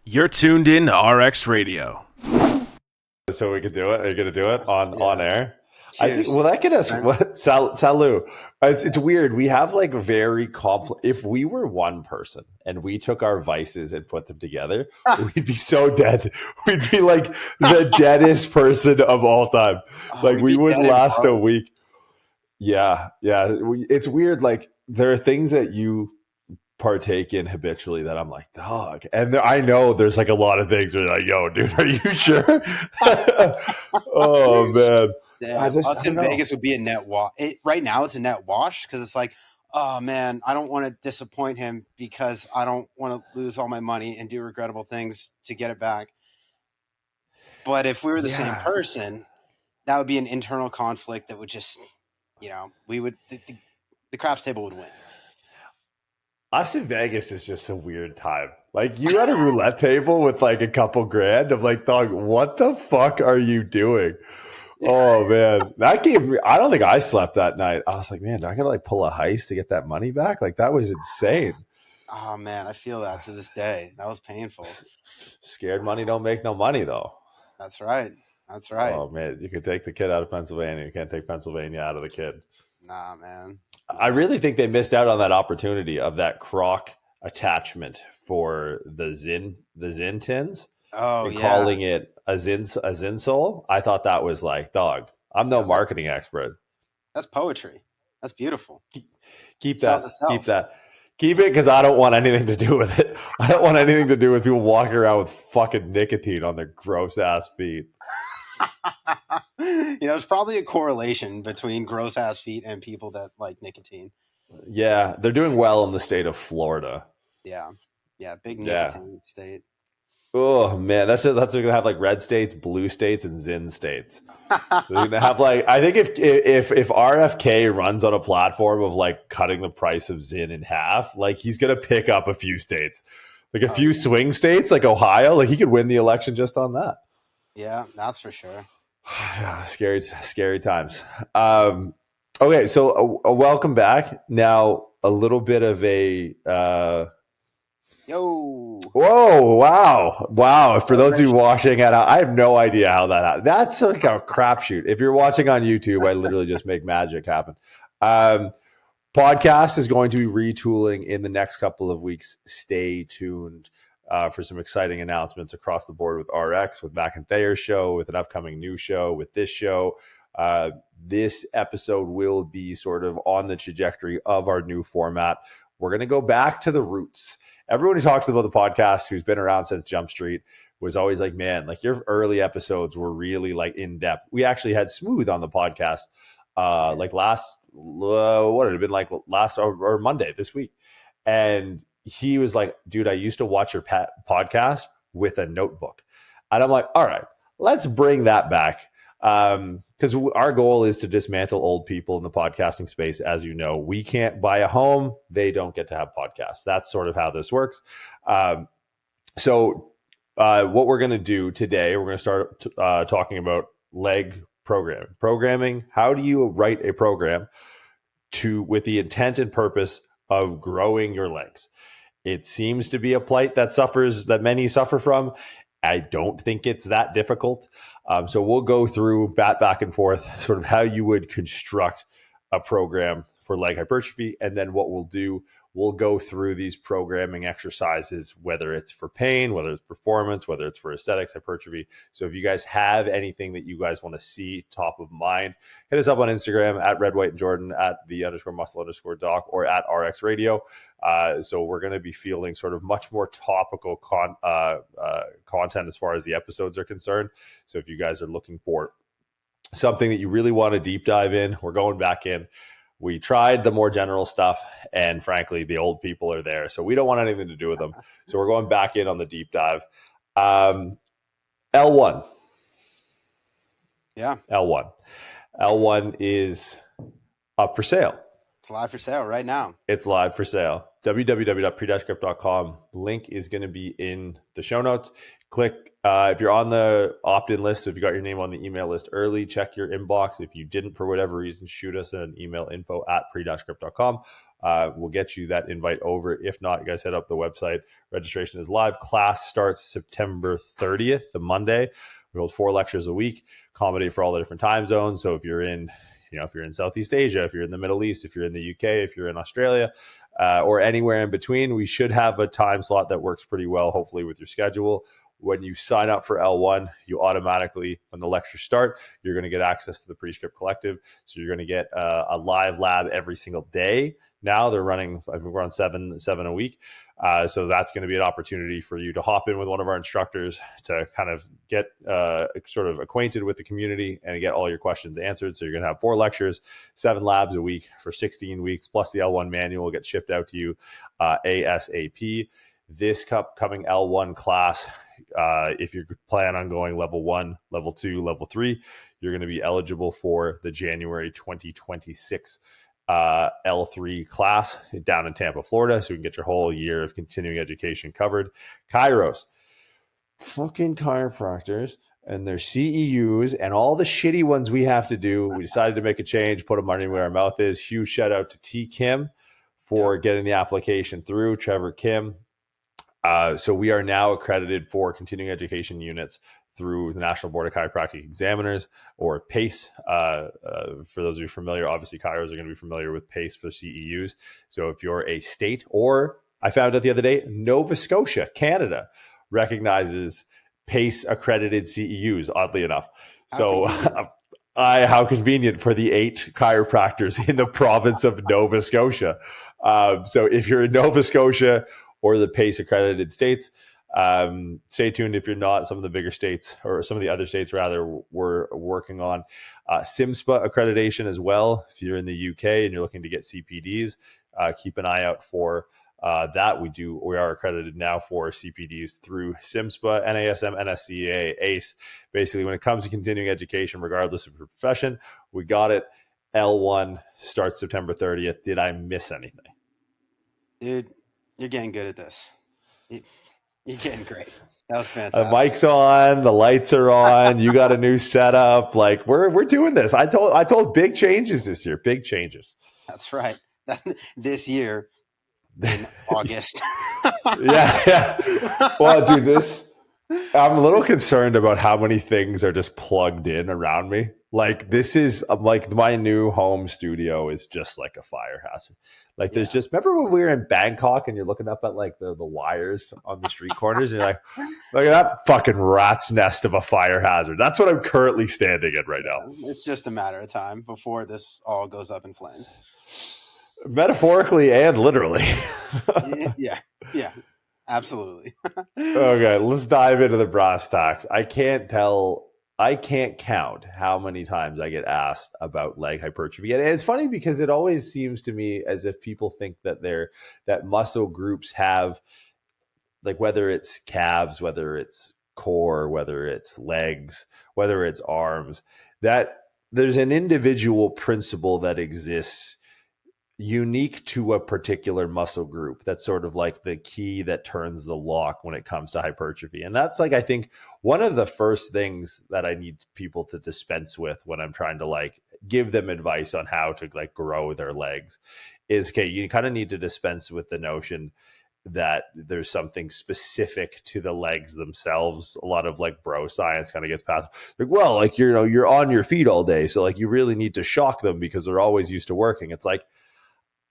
You're tuned in to RX Radio. So we could do it. Are you going to do it on air? I think. Cheers. Will that get us? Right. What? Salut. It's weird. We have like very complex. If we were one person and we took our vices and put them together, we'd be so dead. We'd be like the deadest person of all time. Like we wouldn't last a week. Yeah. It's weird. Like there are things that you partake in habitually that I'm like, dog. And I know there's like a lot of things where like, yo, dude, are you sure? Oh man. Yeah, us in Vegas would be a net wash. Right now it's a net wash because it's like, oh man, I don't want to disappoint him because I don't want to lose all my money and do regrettable things to get it back. But if we were the same person, that would be an internal conflict that would just, we would, the craps table would win. Us in Vegas is just a weird time. Like you at a roulette table with like a couple grand. I'm like, dog, what the fuck are you doing? Oh man, that gave me. I don't think I slept that night. I was like, man, do I gotta like pull a heist to get that money back? Like that was insane. Oh man, I feel that to this day. That was painful. Scared money don't make no money though. That's right. Oh man, you could take the kid out of Pennsylvania. You can't take Pennsylvania out of the kid. Nah, man. I really think they missed out on that opportunity of that croc attachment for the Zin tins. Oh, and calling it a Zin sole. I thought that was like, dog. I'm no marketing expert. That's poetry. That's beautiful. Keep that. Keep it because I don't want anything to do with it. I don't want anything to do with people walking around with fucking nicotine on their gross ass feet. There's probably a correlation between gross ass feet and people that like nicotine. Yeah, they're doing well in the state of Florida. Yeah, big nicotine state. Oh man, that's gonna have like red states, blue states, and Zin states. They're gonna have like, I think if RFK runs on a platform of like cutting the price of Zin in half, like he's gonna pick up a few states, like a few swing states, like Ohio. Like he could win the election just on that. Yeah, that's for sure. Yeah, scary times. Okay, so welcome back. Now a little bit of a. Whoa! Wow! For those of you watching at, I have no idea how that happened. That's like a crapshoot. If you're watching on YouTube, I literally just make magic happen. Podcast is going to be retooling in the next couple of weeks. Stay tuned for some exciting announcements across the board with RX, with Mac and Thayer's show, with an upcoming new show, with this show. This episode will be sort of on the trajectory of our new format. We're going to go back to the roots. Everyone who talks about the podcast who's been around since Jump Street was always like, man, like your early episodes were really like in depth. We actually had Smooth on the podcast like last, what had it been like last or Monday this week. And he was like, dude, I used to watch your podcast with a notebook. And I'm like, all right, let's bring that back. Because our goal is to dismantle old people in the podcasting space. As you know, we can't buy a home. They don't get to have podcasts. That's sort of how this works. So what we're going to do today, we're going to start talking about leg programming. How do you write a program with the intent and purpose of growing your legs? It seems to be a plight that many suffer from. I don't think it's that difficult. So we'll go through back and forth, sort of how you would construct a program for leg hypertrophy. And then what we'll do, we'll go through these programming exercises, whether it's for pain, whether it's performance, whether it's for aesthetics, hypertrophy. So if you guys have anything that you guys want to see top of mind, hit us up on Instagram at Red, White, and Jordan, at @the_muscle_doc, or at RX Radio. So we're going to be fielding sort of much more topical content as far as the episodes are concerned. So if you guys are looking for something that you really want to deep dive in, we're going back in. We tried the more general stuff, and frankly, the old people are there, so we don't want anything to do with them. So we're going back in on the deep dive. L1. Yeah. L1 is up for sale. It's live for sale right now. It's live for sale. www.pre-grip.com. Link is going to be in the show notes. Click if you're on the opt-in list. So if you got your name on the email list early, check your inbox. If you didn't for whatever reason, shoot us an email, info@pre-grip.com. We'll get you that invite over. If not, you guys head up the website. Registration is live. Class starts September 30th, the Monday. We hold 4 lectures a week, accommodate for all the different time zones. So if you're in if you're in Southeast Asia, if you're in the Middle East, if you're in the UK, if you're in Australia, or anywhere in between, we should have a time slot that works pretty well, hopefully, with your schedule. When you sign up for L1, you automatically, when the lectures start, you're going to get access to the Prescript Collective. So you're going to get a live lab every single day. Now they're running, I think we're on seven a week. So that's going to be an opportunity for you to hop in with one of our instructors to kind of get sort of acquainted with the community and get all your questions answered. So you're going to have 4 lectures, 7 labs a week for 16 weeks, plus the L1 manual will get shipped out to you ASAP. This coming L1 class, if you plan on going level 1, level 2, level 3, you're going to be eligible for the January 2026 L3 class down in Tampa, Florida, so we can get your whole year of continuing education covered. Kairos, fucking chiropractors and their CEUs and all the shitty ones we have to do. We decided to make a change, put them money where our mouth is. Huge shout out to T. Kim for getting the application through, Trevor Kim. So we are now accredited for continuing education units through the National Board of Chiropractic Examiners, or PACE. For those of you familiar, obviously chiros are going to be familiar with PACE for CEUs. So if you're a state, or I found out the other day, Nova Scotia, Canada, recognizes PACE accredited CEUs, oddly enough. How convenient for the 8 chiropractors in the province of Nova Scotia. So if you're in Nova Scotia or the PACE accredited states, stay tuned. If you're not, some of the bigger states, or some of the other states rather, we're working on SIMSPA accreditation as well. If you're in the UK and you're looking to get CPDs, keep an eye out for that. We are accredited now for CPDs through SIMSPA, NASM, NSCA, ACE. Basically, when it comes to continuing education, regardless of your profession, we got it. L1 starts September 30th. Did I miss anything? Dude, you're getting good at this. You're getting great. That was fantastic. The mic's on, the lights are on. You got a new setup. Like we're doing this. I told big changes this year. Big changes. That's right. This year in August. yeah. Well, dude, I'm a little concerned about how many things are just plugged in around me. Like like my new home studio is just like a fire hazard. Like there's just, remember when we were in Bangkok and you're looking up at like the wires on the street corners and you're like, look at that fucking rat's nest of a fire hazard. That's what I'm currently standing in right now. It's just a matter of time before this all goes up in flames. Metaphorically and literally. Yeah. Absolutely. Okay, let's dive into the brass tacks. I can't count how many times I get asked about leg hypertrophy. And it's funny because it always seems to me as if people think that muscle groups have, like, whether it's calves, whether it's core, whether it's legs, whether it's arms, that there's an individual principle that exists unique to a particular muscle group that's sort of like the key that turns the lock when it comes to hypertrophy. And that's like, I think one of the first things that I need people to dispense with when I'm trying to like give them advice on how to like grow their legs is, okay, you kind of need to dispense with the notion that there's something specific to the legs themselves. A lot of like bro science kind of gets past, like, well, like, you're on your feet all day, so like you really need to shock them because they're always used to working. It's like,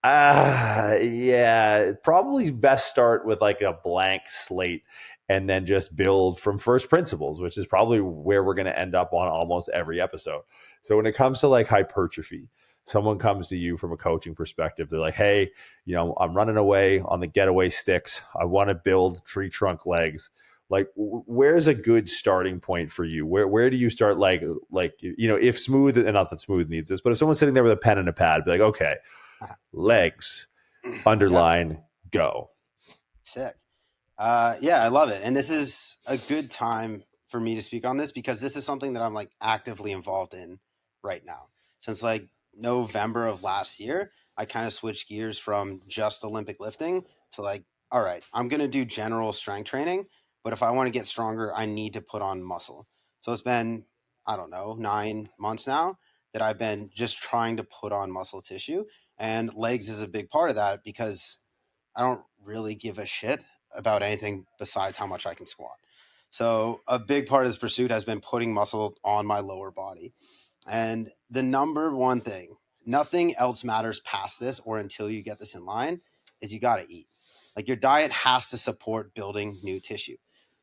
yeah, probably best start with like a blank slate and then just build from first principles, which is probably where we're going to end up on almost every episode. So when it comes to like hypertrophy, someone comes to you from a coaching perspective. They're like, hey, I'm running away on the getaway sticks. I want to build tree trunk legs. Like, where's a good starting point for you? Where do you start? Like, if Smooth, and not that Smooth needs this, but if someone's sitting there with a pen and a pad, be like, okay, legs, underline, go. Sick. Yeah, I love it. And this is a good time for me to speak on this because this is something that I'm like actively involved in right now. Since like November of last year, I kind of switched gears from just Olympic lifting to like, all right, I'm going to do general strength training, but if I want to get stronger, I need to put on muscle. So it's been, I don't know, 9 months now that I've been just trying to put on muscle tissue. And legs is a big part of that because I don't really give a shit about anything besides how much I can squat. So a big part of this pursuit has been putting muscle on my lower body. And the number one thing, nothing else matters past this or until you get this in line, is you got to eat. Like your diet has to support building new tissue,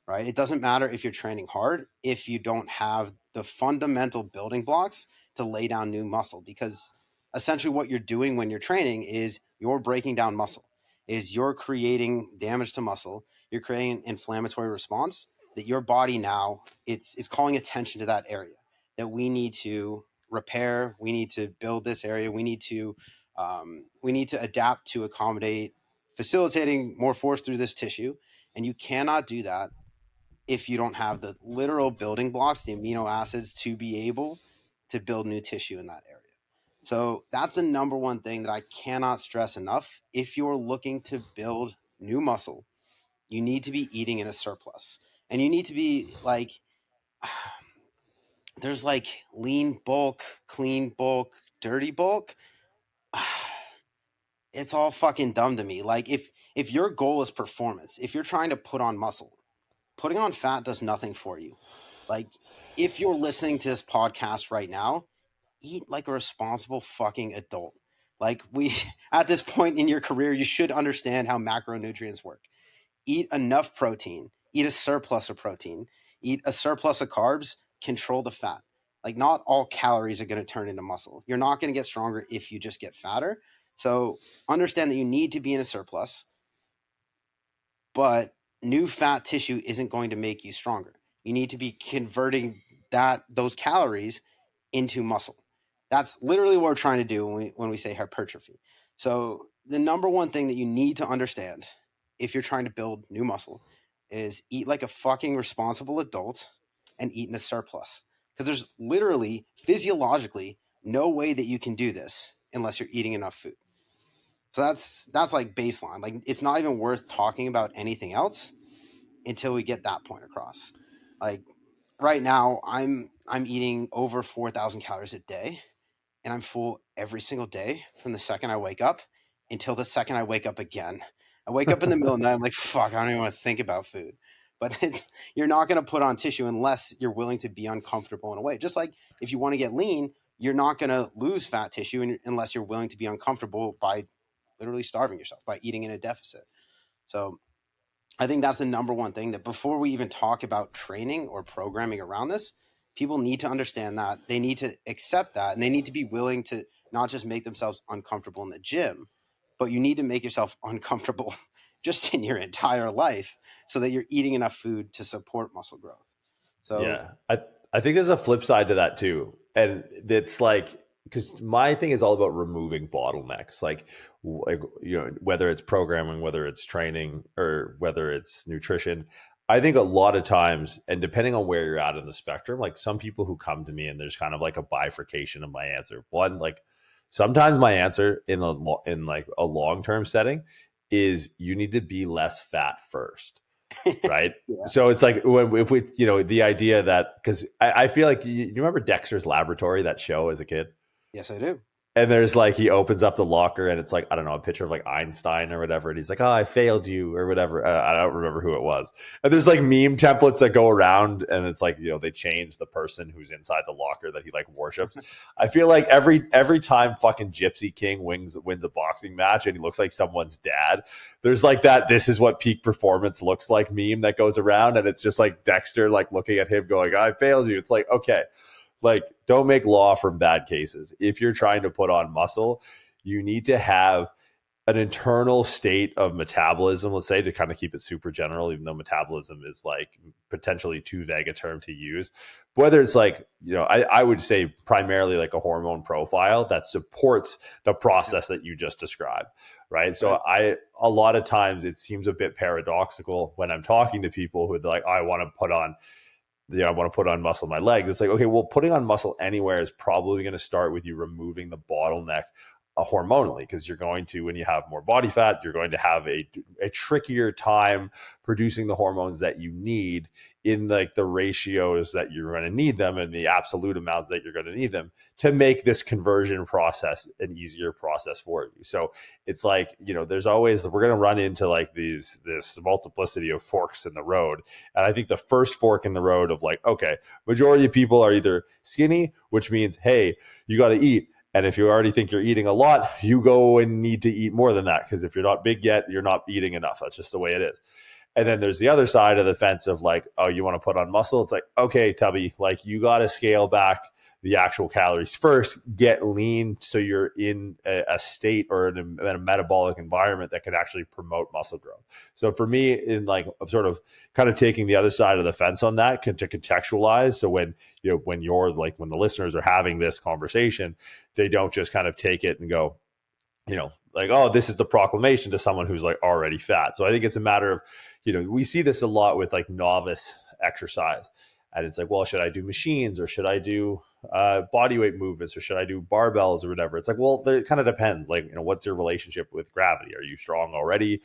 right? It doesn't matter if you're training hard if you don't have the fundamental building blocks to lay down new muscle, because essentially what you're doing when you're training is you're breaking down muscle, is you're creating damage to muscle, you're creating an inflammatory response that your body now it's calling attention to that area that we need to repair. We need to build this area. We need to adapt to accommodate facilitating more force through this tissue. And you cannot do that if you don't have the literal building blocks, the amino acids, to be able to build new tissue in that area. So that's the number one thing that I cannot stress enough. If you're looking to build new muscle, you need to be eating in a surplus. And you need to be like, there's like lean bulk, clean bulk, dirty bulk. It's all fucking dumb to me. Like if your goal is performance, if you're trying to put on muscle, putting on fat does nothing for you. Like if you're listening to this podcast right now, eat like a responsible fucking adult. Like we at this point in your career, you should understand how macronutrients work. Eat enough protein, eat a surplus of protein, eat a surplus of carbs, control the fat. Like not all calories are going to turn into muscle. You're not going to get stronger if you just get fatter. So understand that you need to be in a surplus, but new fat tissue isn't going to make you stronger. You need to be converting those calories into muscle. That's literally what we're trying to do when we say hypertrophy. So the number one thing that you need to understand if you're trying to build new muscle is eat like a fucking responsible adult and eat in a surplus. Because there's literally physiologically no way that you can do this unless you're eating enough food. So that's like baseline. Like it's not even worth talking about anything else until we get that point across. Like right now I'm eating over 4,000 calories a day, and I'm full every single day from the second I wake up until the second I wake up again. I wake up in the middle of the night, I'm like, fuck, I don't even want to think about food. But you're not going to put on tissue unless you're willing to be uncomfortable in a way. Just like if you want to get lean, you're not going to lose fat tissue unless you're willing to be uncomfortable by literally starving yourself, by eating in a deficit. So I think that's the number one thing, that before we even talk about training or programming around this, people need to understand that they need to accept that, and they need to be willing to not just make themselves uncomfortable in the gym, but you need to make yourself uncomfortable just in your entire life so that you're eating enough food to support muscle growth. So Yeah, I think there's a flip side to that too, and it's like, because my thing is all about removing bottlenecks, like whether it's programming, whether it's training, or whether it's nutrition. I think a lot of times, and depending on where you're at in the spectrum, like some people who come to me and there's kind of like a bifurcation of my answer. One, like sometimes my answer in like a long-term setting is you need to be less fat first. Right. yeah. So it's like if we, the idea that, because I feel like you remember Dexter's Laboratory, that show as a kid? Yes, I do. And there's like, he opens up the locker and it's like, I don't know, a picture of like Einstein or whatever. And he's like, oh, I failed you or whatever. I don't remember who it was. And there's like meme templates that go around and it's like, they change the person who's inside the locker that he like worships. I feel like every time fucking Gypsy King wins a boxing match and he looks like someone's dad, there's like that, this is what peak performance looks like meme that goes around. And it's just like Dexter, like looking at him going, I failed you. It's like, okay. Like, don't make law from bad cases. If you're trying to put on muscle, you need to have an internal state of metabolism, let's say, to kind of keep it super general, even though metabolism is like potentially too vague a term to use. Whether it's like, I would say primarily like a hormone profile that supports the process that you just described, right? So a lot of times it seems a bit paradoxical when I'm talking to people who are like, oh, I want to put on muscle in my legs. It's like, okay, well, putting on muscle anywhere is probably going to start with you removing the bottleneck hormonally, because you're going to, when you have more body fat, you're going to have a trickier time producing the hormones that you need in like the ratios that you're going to need them and the absolute amounts that you're going to need them to make this conversion process an easier process for you. So it's like, there's always, we're going to run into like this multiplicity of forks in the road. And I think the first fork in the road of like, okay, majority of people are either skinny, which means, hey, you got to eat. And if you already think you're eating a lot, you go and need to eat more than that. Because if you're not big yet, you're not eating enough. That's just the way it is. And then there's the other side of the fence of like, oh, you want to put on muscle? It's like, okay, Tubby, like you got to scale back the actual calories first, get lean so you're in a state or in a metabolic environment that can actually promote muscle growth. So for me, in like sort of kind of taking the other side of the fence on that to contextualize. So when you're like, when the listeners are having this conversation, they don't just kind of take it and go, like, oh, this is the proclamation to someone who's like already fat. So I think it's a matter of, we see this a lot with like novice exercise. And it's like, well, should I do machines or should I do body weight movements or should I do barbells or whatever? It's like, well, it kind of depends. Like, what's your relationship with gravity? Are you strong already?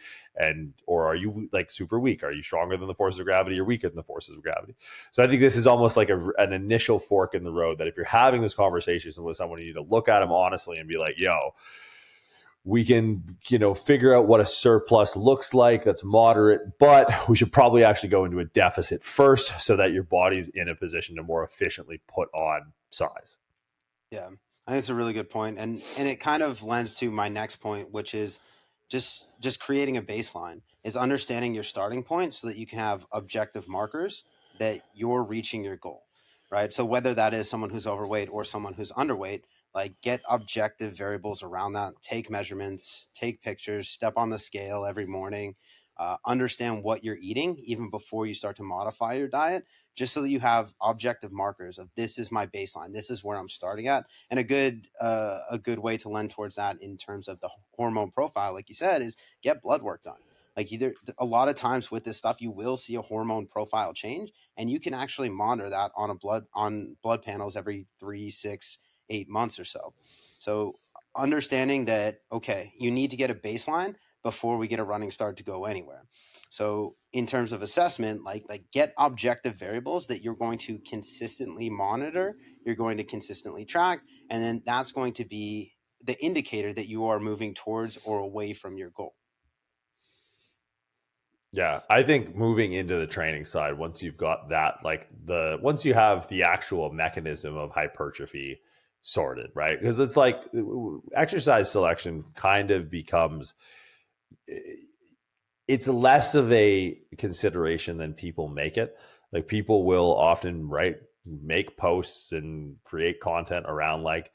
Or are you like super weak? Are you stronger than the forces of gravity or weaker than the forces of gravity? So I think this is almost like an initial fork in the road that if you're having this conversation with someone, you need to look at them honestly and be like, yo, we can, figure out what a surplus looks like that's moderate, but we should probably actually go into a deficit first so that your body's in a position to more efficiently put on size. Yeah, I think it's a really good point. And it kind of lends to my next point, which is just creating a baseline, is understanding your starting point so that you can have objective markers that you're reaching your goal, right? So whether that is someone who's overweight or someone who's underweight, like get objective variables around that, take measurements, take pictures, step on the scale every morning, understand what you're eating even before you start to modify your diet, just so that you have objective markers of this is my baseline, this is where I'm starting at. And a good way to lend towards that in terms of the hormone profile, like you said, is get blood work done. Like a lot of times with this stuff, you will see a hormone profile change, and you can actually monitor that on blood panels every 3, 6, 8 months or so. So understanding that, okay, you need to get a baseline before we get a running start to go anywhere. So in terms of assessment, like get objective variables that you're going to consistently monitor, you're going to consistently track, and then that's going to be the indicator that you are moving towards or away from your goal. Yeah, I think moving into the training side, once you've got that, once you have the actual mechanism of hypertrophy sorted, right? Because it's like exercise selection kind of becomes, it's less of a consideration than people make it. Like people will often make posts and create content around like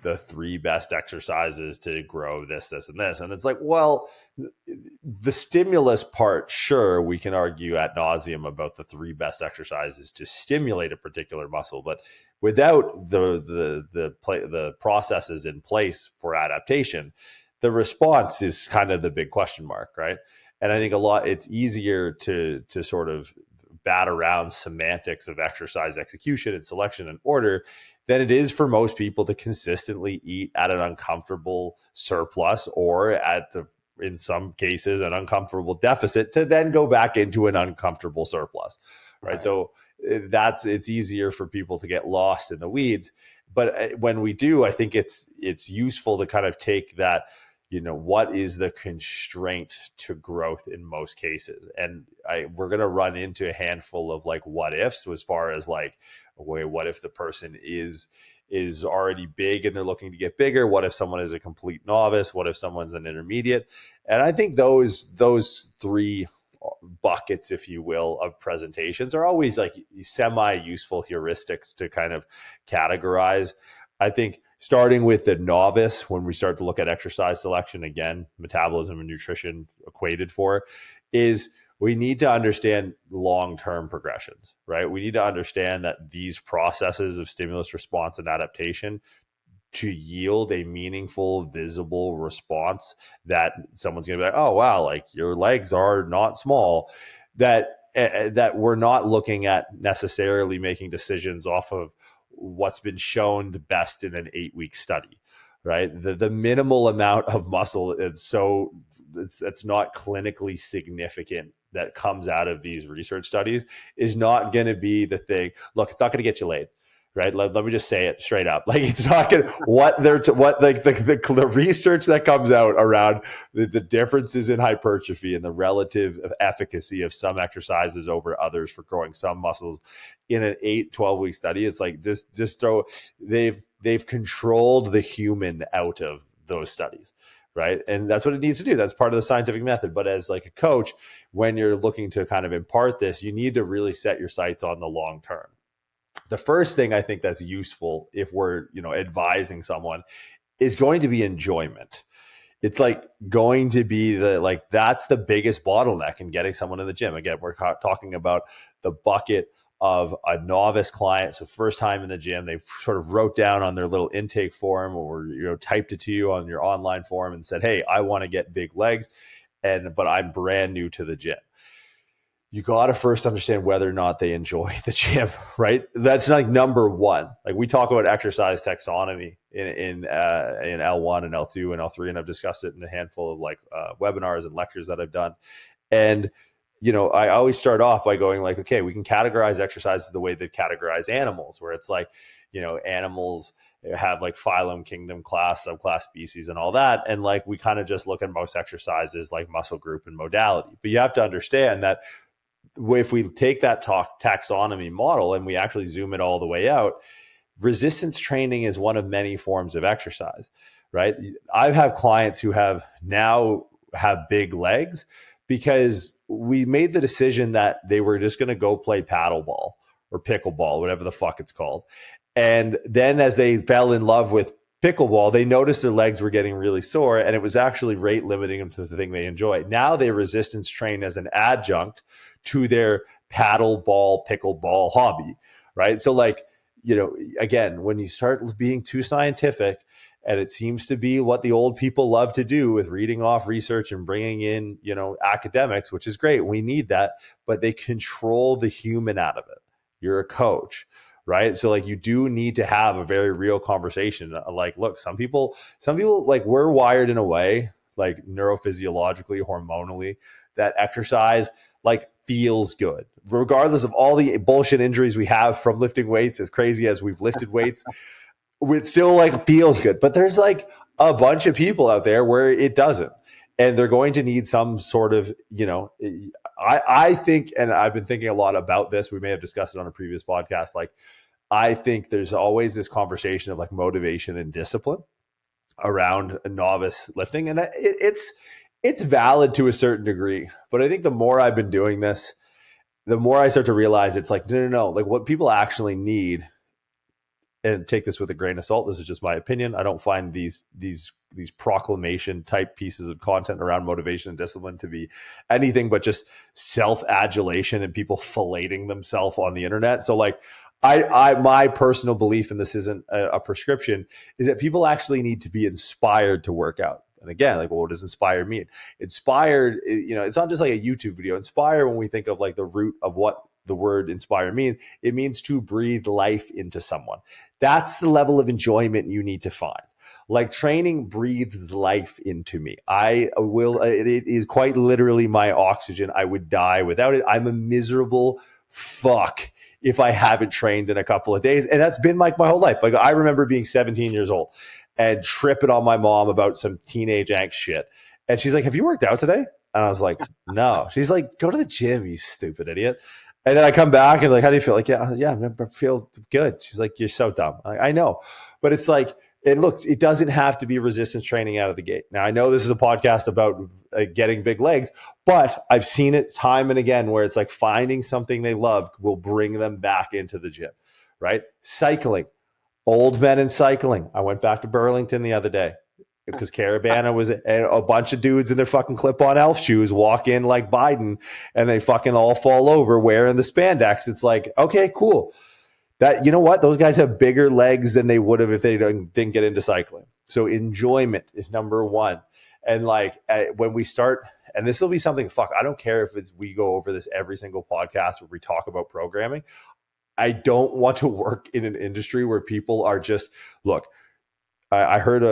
the 3 best exercises to grow this, and this. And it's like, well, the stimulus part, sure, we can argue ad nauseum about the 3 best exercises to stimulate a particular muscle, but without the processes in place for adaptation, the response is kind of the big question mark, right? And I think it's easier to sort of bat around semantics of exercise execution and selection and order than it is for most people to consistently eat at an uncomfortable surplus or in some cases, an uncomfortable deficit to then go back into an uncomfortable surplus, right? So it's easier for people to get lost in the weeds. But when we do, I think it's useful to kind of take that, what is the constraint to growth in most cases? And we're going to run into a handful of like what ifs as far as like, what if the person is already big and they're looking to get bigger? What if someone is a complete novice? What if someone's an intermediate? And I think those 3 buckets, if you will, of presentations are always like semi-useful heuristics to kind of categorize. I think starting with the novice, when we start to look at exercise selection, again, metabolism and nutrition equated for, is we need to understand long-term progressions, right? We need to understand that these processes of stimulus response and adaptation to yield a meaningful, visible response that someone's going to be like, oh, wow, like your legs are not small, that we're not looking at necessarily making decisions off of what's been shown best in an 8-week study, right? The minimal amount of muscle it's not clinically significant that comes out of these research studies is not going to be the thing. Look, it's not going to get you laid. Right. Let me just say it straight up. Like, it's not going to, the research that comes out around the differences in hypertrophy and the relative efficacy of some exercises over others for growing some muscles in an 12-week study. It's like, just throw, they've controlled the human out of those studies. Right. And that's what it needs to do. That's part of the scientific method. But as like a coach, when you're looking to kind of impart this, you need to really set your sights on the long term. The first thing I think that's useful if we're, advising someone is going to be enjoyment. It's like going to be that's the biggest bottleneck in getting someone in the gym. Again, we're talking about the bucket of a novice client. So first time in the gym, they sort of wrote down on their little intake form or, typed it to you on your online form and said, hey, I want to get big legs, but I'm brand new to the gym. You got to first understand whether or not they enjoy the gym, right? That's like number one. Like, we talk about exercise taxonomy in L1 and L2 and L3, and I've discussed it in a handful of webinars and lectures that I've done. And, I always start off by going like, okay, we can categorize exercises the way they categorize animals, where it's like, animals have like phylum, kingdom, class, subclass, species, and all that. And like, we kind of just look at most exercises like muscle group and modality. But you have to understand that if we take that taxonomy model and we actually zoom it all the way out, resistance training is one of many forms of exercise, right? I've had clients who have big legs because we made the decision that they were just going to go play paddleball or pickleball, whatever the fuck it's called. And then as they fell in love with pickleball, they noticed their legs were getting really sore, and it was actually rate limiting them to the thing they enjoy. Now they resistance train as an adjunct to their paddleball, pickleball hobby, right? So again, when you start being too scientific, and it seems to be what the old people love to do with reading off research and bringing in, academics, which is great. We need that, but they control the human out of it. You're a coach, right? So you do need to have a very real conversation. Look, some people we're wired in a way, like neurophysiologically, hormonally, that exercise feels good, regardless of all the bullshit injuries we have from lifting weights. As crazy as we've lifted weights, it still feels good. But there's a bunch of people out there where it doesn't, and they're going to need some sort of, I think, and I've been thinking a lot about this. We may have discussed it on a previous podcast. I think there's always this conversation of motivation and discipline around a novice lifting, and it's valid to a certain degree. But I think the more I've been doing this, the more I start to realize it's no. What people actually need, and take this with a grain of salt, this is just my opinion. I don't find these proclamation type pieces of content around motivation and discipline to be anything but just self-adulation and people filleting themselves on the internet. So my personal belief, and this isn't a prescription, is that people actually need to be inspired to work out. And again, what does inspired mean? Inspired, it's not just a YouTube video. Inspire, when we think of the root of what the word inspire means, it means to breathe life into someone. That's the level of enjoyment you need to find. Training breathes life into me. It is quite literally my oxygen. I would die without it. I'm a miserable fuck if I haven't trained in a couple of days. And that's been my whole life. I remember being 17 years old and tripping on my mom about some teenage angst shit. And she's like, have you worked out today? And I was like, no. She's like, go to the gym, you stupid idiot. And then I come back and how do you feel? Yeah, I feel good. She's like, you're so dumb. I know. But it's it doesn't have to be resistance training out of the gate. Now, I know this is a podcast about getting big legs, but I've seen it time and again where it's finding something they love will bring them back into the gym, right? Cycling, old men in cycling. I went back to Burlington the other day because Caravana was a bunch of dudes in their fucking clip-on elf shoes walk in like Biden, and they fucking all fall over wearing the spandex. It's okay, cool. That, you know what? Those guys have bigger legs than they would have if they didn't get into cycling. So enjoyment is number one. And when we start, and this will be something, I don't care if we go over this every single podcast where we talk about programming. I don't want to work in an industry where people are just, look, I heard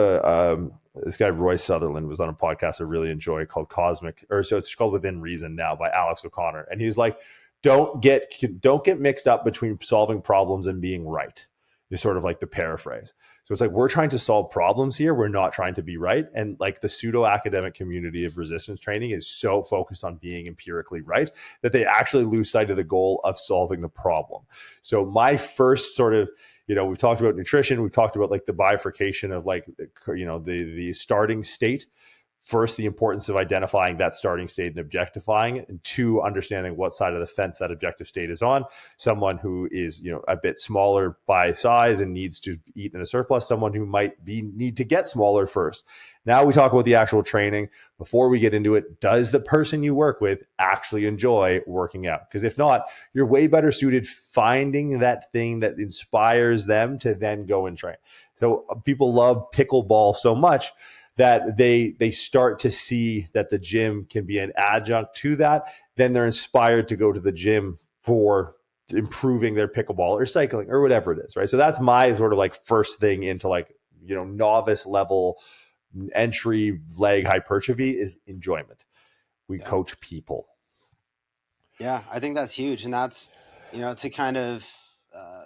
this guy Roy Sutherland was on a podcast I really enjoy called it's called Within Reason now by Alex O'Connor, and he's like, don't get mixed up between solving problems and being right. Is sort of like the paraphrase. So it's like, we're trying to solve problems here. We're not trying to be right. And like the pseudo academic community of resistance training is so focused on being empirically right that they actually lose sight of the goal of solving the problem. So my first sort of, we've talked about nutrition. We've talked about like the bifurcation of like, the starting state. First, the importance of identifying that starting state and objectifying it, and two, understanding what side of the fence that objective state is on. Someone who is, a bit smaller by size and needs to eat in a surplus, someone who might need to get smaller first. Now we talk about the actual training. Before we get into it, does the person you work with actually enjoy working out? Because if not, you're way better suited finding that thing that inspires them to then go and train. So people love pickleball so much that they start to see that the gym can be an adjunct to that. Then they're inspired to go to the gym for improving their pickleball or cycling or whatever it is, right? So that's my sort of like first thing into like, novice level entry leg hypertrophy is enjoyment. We coach people. Yeah, I think that's huge. And that's, to kind of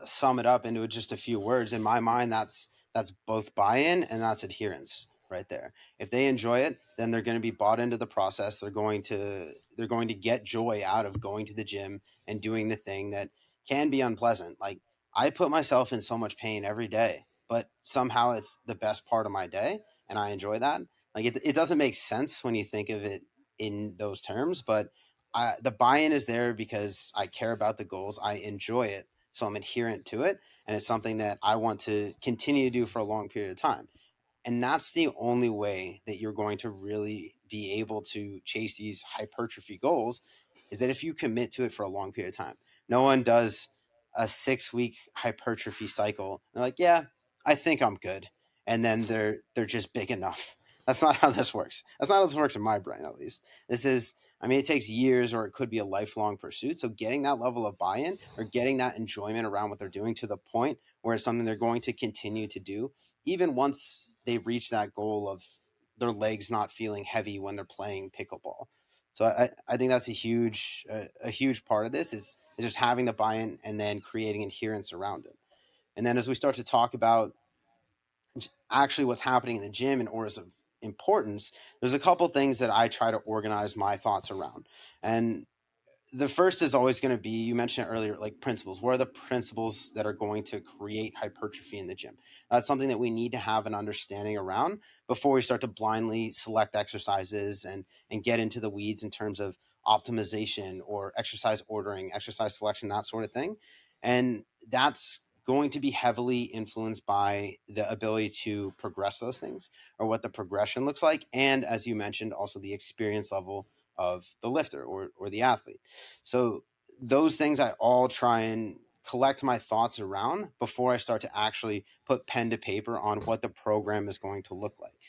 sum it up into just a few words, in my mind, that's both buy-in and that's adherence right there. If they enjoy it, then they're going to be bought into the process. They're going to get joy out of going to the gym and doing the thing that can be unpleasant. Like, I put myself in so much pain every day, but somehow it's the best part of my day and I enjoy that. Like, it doesn't make sense when you think of it in those terms, but the buy-in is there because I care about the goals. I enjoy it, so I'm adherent to it, and it's something that I want to continue to do for a long period of time. And that's the only way that you're going to really be able to chase these hypertrophy goals, is that if you commit to it for a long period of time. No one does a 6-week hypertrophy cycle. They're like, yeah, I think I'm good. And then they're just big enough. That's not how this works. That's not how this works in my brain, at least. It takes years, or it could be a lifelong pursuit. So getting that level of buy-in or getting that enjoyment around what they're doing to the point where it's something they're going to continue to do, even once they reach that goal of their legs not feeling heavy when they're playing pickleball. So I think that's a huge part of this is just having the buy-in and then creating adherence around it. And then as we start to talk about actually what's happening in the gym and orders of importance, there's a couple things that I try to organize my thoughts around. And the first is always going to be, you mentioned it earlier, like principles. What are the principles that are going to create hypertrophy in the gym? That's something that we need to have an understanding around before we start to blindly select exercises and get into the weeds in terms of optimization or exercise ordering, exercise selection, that sort of thing. And that's going to be heavily influenced by the ability to progress those things, or what the progression looks like. And as you mentioned, also the experience level of the lifter or the athlete. So those things I all try and collect my thoughts around before I start to actually put pen to paper on what the program is going to look like.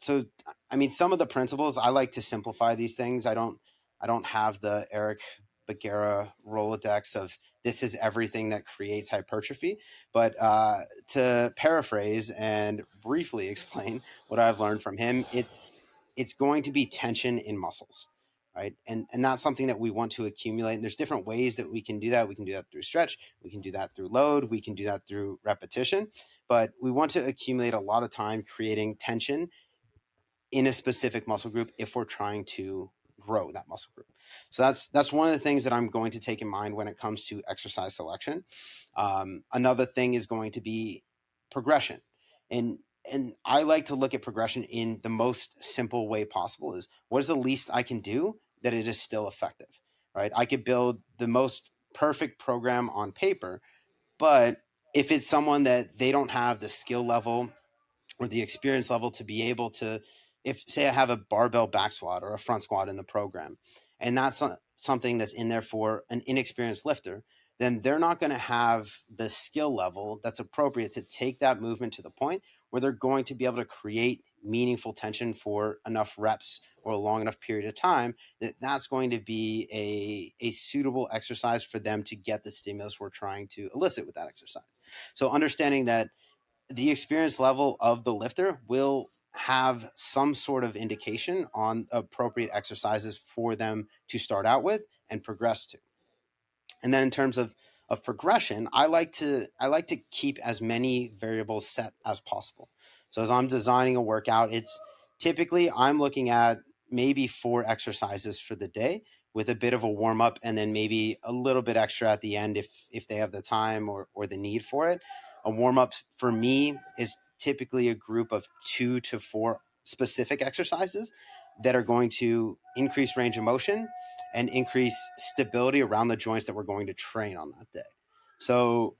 So I mean, some of the principles, I like to simplify these things. I don't have the Eric Bagheera Rolodex of this is everything that creates hypertrophy. But to paraphrase and briefly explain what I've learned from him, it's going to be tension in muscles, right? And that's something that we want to accumulate. And there's different ways that we can do that. We can do that through stretch. We can do that through load. We can do that through repetition. But we want to accumulate a lot of time creating tension in a specific muscle group if we're trying to grow that muscle group. So that's one of the things that I'm going to take in mind when it comes to exercise selection. Another thing is going to be progression. And I like to look at progression in the most simple way possible. Is what is the least I can do that it is still effective, right? I could build the most perfect program on paper, but if it's someone that they don't have the skill level or the experience level to be able to, if say I have a barbell back squat or a front squat in the program, and that's something that's in there for an inexperienced lifter, then they're not going to have the skill level that's appropriate to take that movement to the point where they're going to be able to create meaningful tension for enough reps or a long enough period of time that's going to be a suitable exercise for them to get the stimulus we're trying to elicit with that exercise. So understanding that the experience level of the lifter will have some sort of indication on appropriate exercises for them to start out with and progress to. And then in terms of progression, I like to keep as many variables set as possible. So as I'm designing a workout, it's typically I'm looking at maybe 4 exercises for the day with a bit of a warm up, and then maybe a little bit extra at the end if they have the time or the need for it. A warm up for me is typically a group of 2 to 4 specific exercises that are going to increase range of motion and increase stability around the joints that we're going to train on that day. So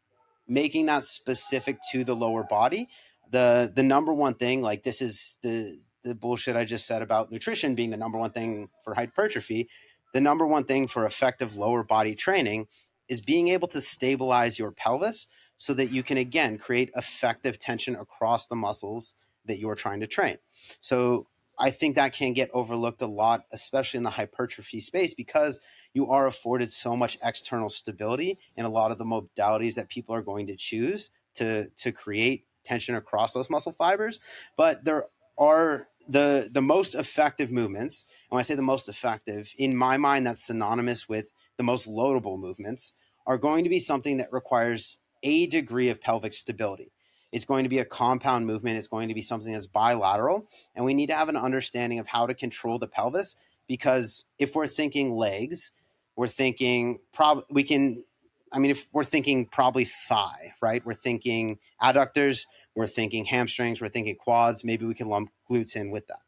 making that specific to the lower body, the number one thing, like this is the bullshit I just said about nutrition being the number one thing for hypertrophy. The number one thing for effective lower body training is being able to stabilize your pelvis so that you can, again, create effective tension across the muscles that you're trying to train. So I think that can get overlooked a lot, especially in the hypertrophy space, because you are afforded so much external stability in a lot of the modalities that people are going to choose to create tension across those muscle fibers. But there are the most effective movements. And when I say the most effective, in my mind, that's synonymous with the most loadable movements, are going to be something that requires a degree of pelvic stability. It's going to be a compound movement. It's going to be something that's bilateral. And we need to have an understanding of how to control the pelvis, because if we're thinking legs, we're thinking if we're thinking probably thigh, right? We're thinking adductors, we're thinking hamstrings, we're thinking quads. Maybe we can lump glutes in with that.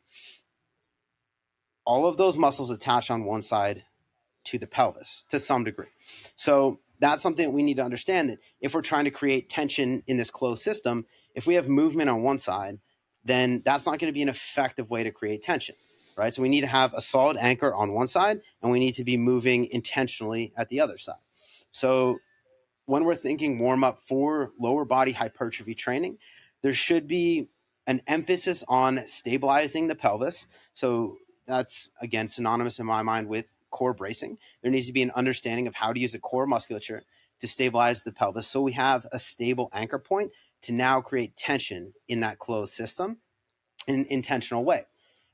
All of those muscles attach on one side to the pelvis to some degree. So that's something that we need to understand, that if we're trying to create tension in this closed system, if we have movement on one side, then that's not going to be an effective way to create tension, right? So we need to have a solid anchor on one side, and we need to be moving intentionally at the other side. So when we're thinking warm up for lower body hypertrophy training, there should be an emphasis on stabilizing the pelvis. So that's, again, synonymous in my mind with core bracing. There needs to be an understanding of how to use the core musculature to stabilize the pelvis, so we have a stable anchor point to now create tension in that closed system in an intentional way.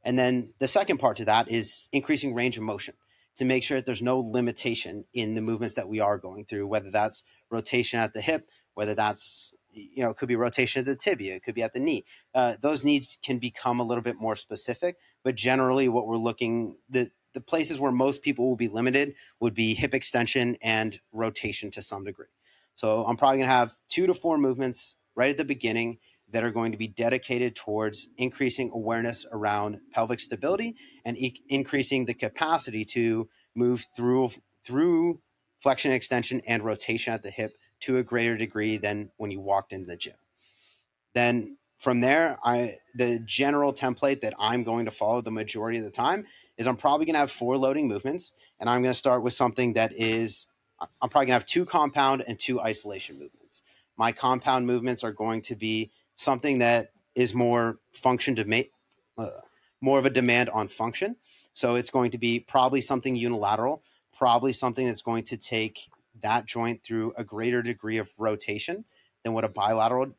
And then the second part to that is increasing range of motion to make sure that there's no limitation in the movements that we are going through, whether that's rotation at the hip, whether that's, it could be rotation at the tibia, it could be at the knee. Those needs can become a little bit more specific, but generally what we're looking, the places where most people will be limited would be hip extension and rotation to some degree. So I'm probably going to have 2 to 4 movements right at the beginning that are going to be dedicated towards increasing awareness around pelvic stability and increasing the capacity to move through flexion, extension, and rotation at the hip to a greater degree than when you walked into the gym. Then from there, the general template that I'm going to follow the majority of the time is I'm probably going to have 4 loading movements, and I'm going to start with something that is, I'm probably going to have 2 compound and 2 isolation movements. My compound movements are going to be something that is more more of a demand on function. So it's going to be probably something unilateral, probably something that's going to take that joint through a greater degree of rotation than what a bilateral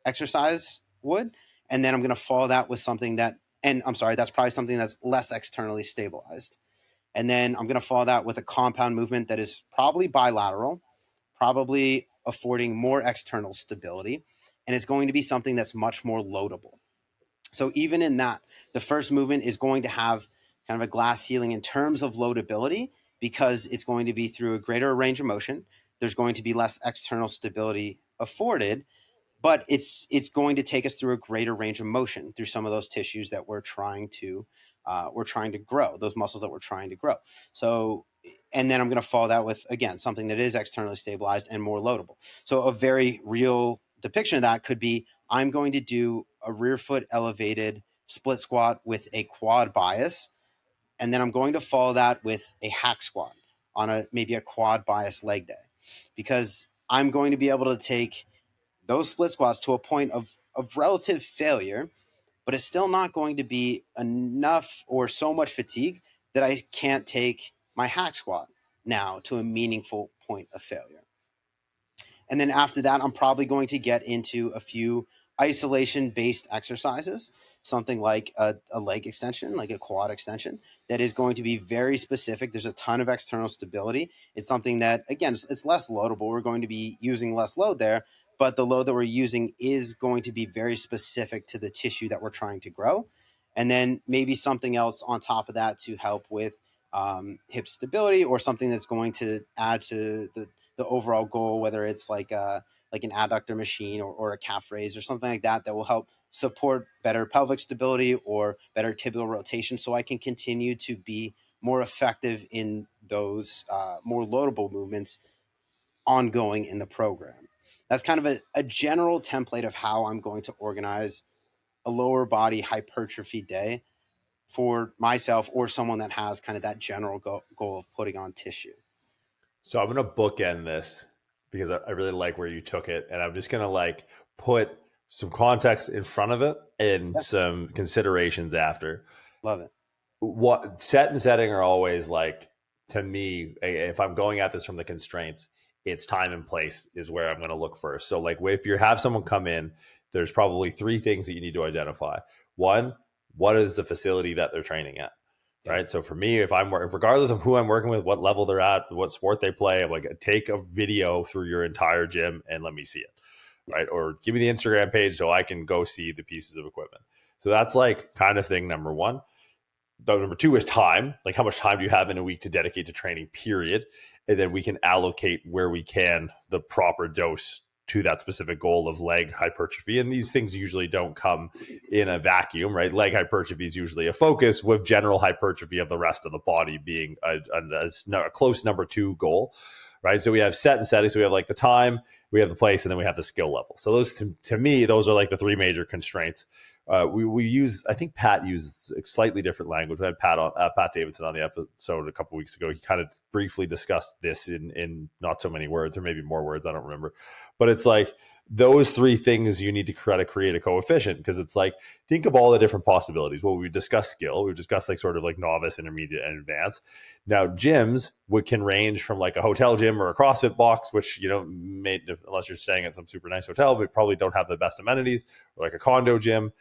exercise would. And then I'm going to follow that with something that's probably something that's less externally stabilized. And then I'm going to follow that with a compound movement that is probably bilateral, probably affording more external stability, and it's going to be something that's much more loadable. So even in that, the first movement is going to have kind of a glass ceiling in terms of loadability, because it's going to be through a greater range of motion. There's going to be less external stability afforded, but it's going to take us through a greater range of motion through some of those tissues that we're trying to grow, those muscles that we're trying to grow. So, and then I'm going to follow that with, again, something that is externally stabilized and more loadable. So a very real depiction of that could be, I'm going to do a rear foot elevated split squat with a quad bias, and then I'm going to follow that with a hack squat on maybe a quad bias leg day, because I'm going to be able to take those split squats to a point of relative failure, but it's still not going to be enough or so much fatigue that I can't take my hack squat now to a meaningful point of failure. And then after that, I'm probably going to get into a few isolation-based exercises, something like a leg extension, like a quad extension, that is going to be very specific. There's a ton of external stability. It's something that, again, it's less loadable. We're going to be using less load there, but the load that we're using is going to be very specific to the tissue that we're trying to grow. And then maybe something else on top of that to help with hip stability, or something that's going to add to the overall goal, whether it's like an adductor machine or a calf raise or something like that, that will help support better pelvic stability or better tibial rotation, so I can continue to be more effective in those more loadable movements ongoing in the program. That's kind of a general template of how I'm going to organize a lower body hypertrophy day for myself or someone that has kind of that general goal of putting on tissue. So I'm going to bookend this because I really like where you took it. And I'm just going to like put some context in front of it and some considerations after. Love it. What set and setting are always like, to me, if I'm going at this from the constraints, it's time and place is where I'm going to look first. So like if you have someone come in, there's probably 3 things that you need to identify. One, what is the facility that they're training at? Right. So for me, if regardless of who I'm working with, what level they're at, what sport they play, I'm like, take a video through your entire gym and let me see it. Right. Or give me the Instagram page so I can go see the pieces of equipment. So that's like kind of thing number 1. Number 2 is time. Like, how much time do you have in a week to dedicate to training, period? And then we can allocate where we can the proper dose to that specific goal of leg hypertrophy. And these things usually don't come in a vacuum, right? Leg hypertrophy is usually a focus, with general hypertrophy of the rest of the body being a close number 2 goal, right? So we have set and setting. So we have like the time, we have the place, and then we have the skill level. So those, to me, those are like the 3 major constraints. We use, I think Pat uses a slightly different language. We had Pat Davidson on the episode a couple of weeks ago. He kind of briefly discussed this in not so many words, or maybe more words, I don't remember. But it's like those 3 things you need to try to create a coefficient, because it's like, think of all the different possibilities. Well, we discussed skill. We discussed like sort of like novice, intermediate, and advanced. Now, gyms can range from like a hotel gym or a CrossFit box, which, unless you're staying at some super nice hotel, but probably don't have the best amenities, or like a condo gym.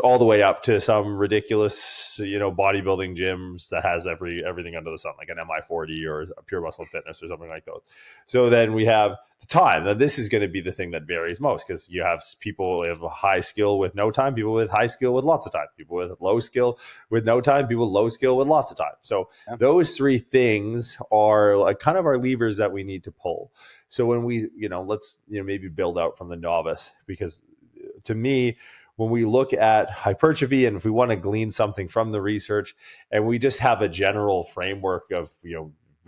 All the way up to some ridiculous, bodybuilding gyms that has everything under the sun, like an MI40 or a Pure Muscle Fitness or something like those. So then we have the time. Now this is going to be the thing that varies most, because you have people have a high skill with no time, people with high skill with lots of time, people with low skill with no time, people with low skill with lots of time. So those 3 things are like kind of our levers that we need to pull. So when we, let's, maybe build out from the novice, because to me, when we look at hypertrophy, and if we want to glean something from the research, and we just have a general framework of,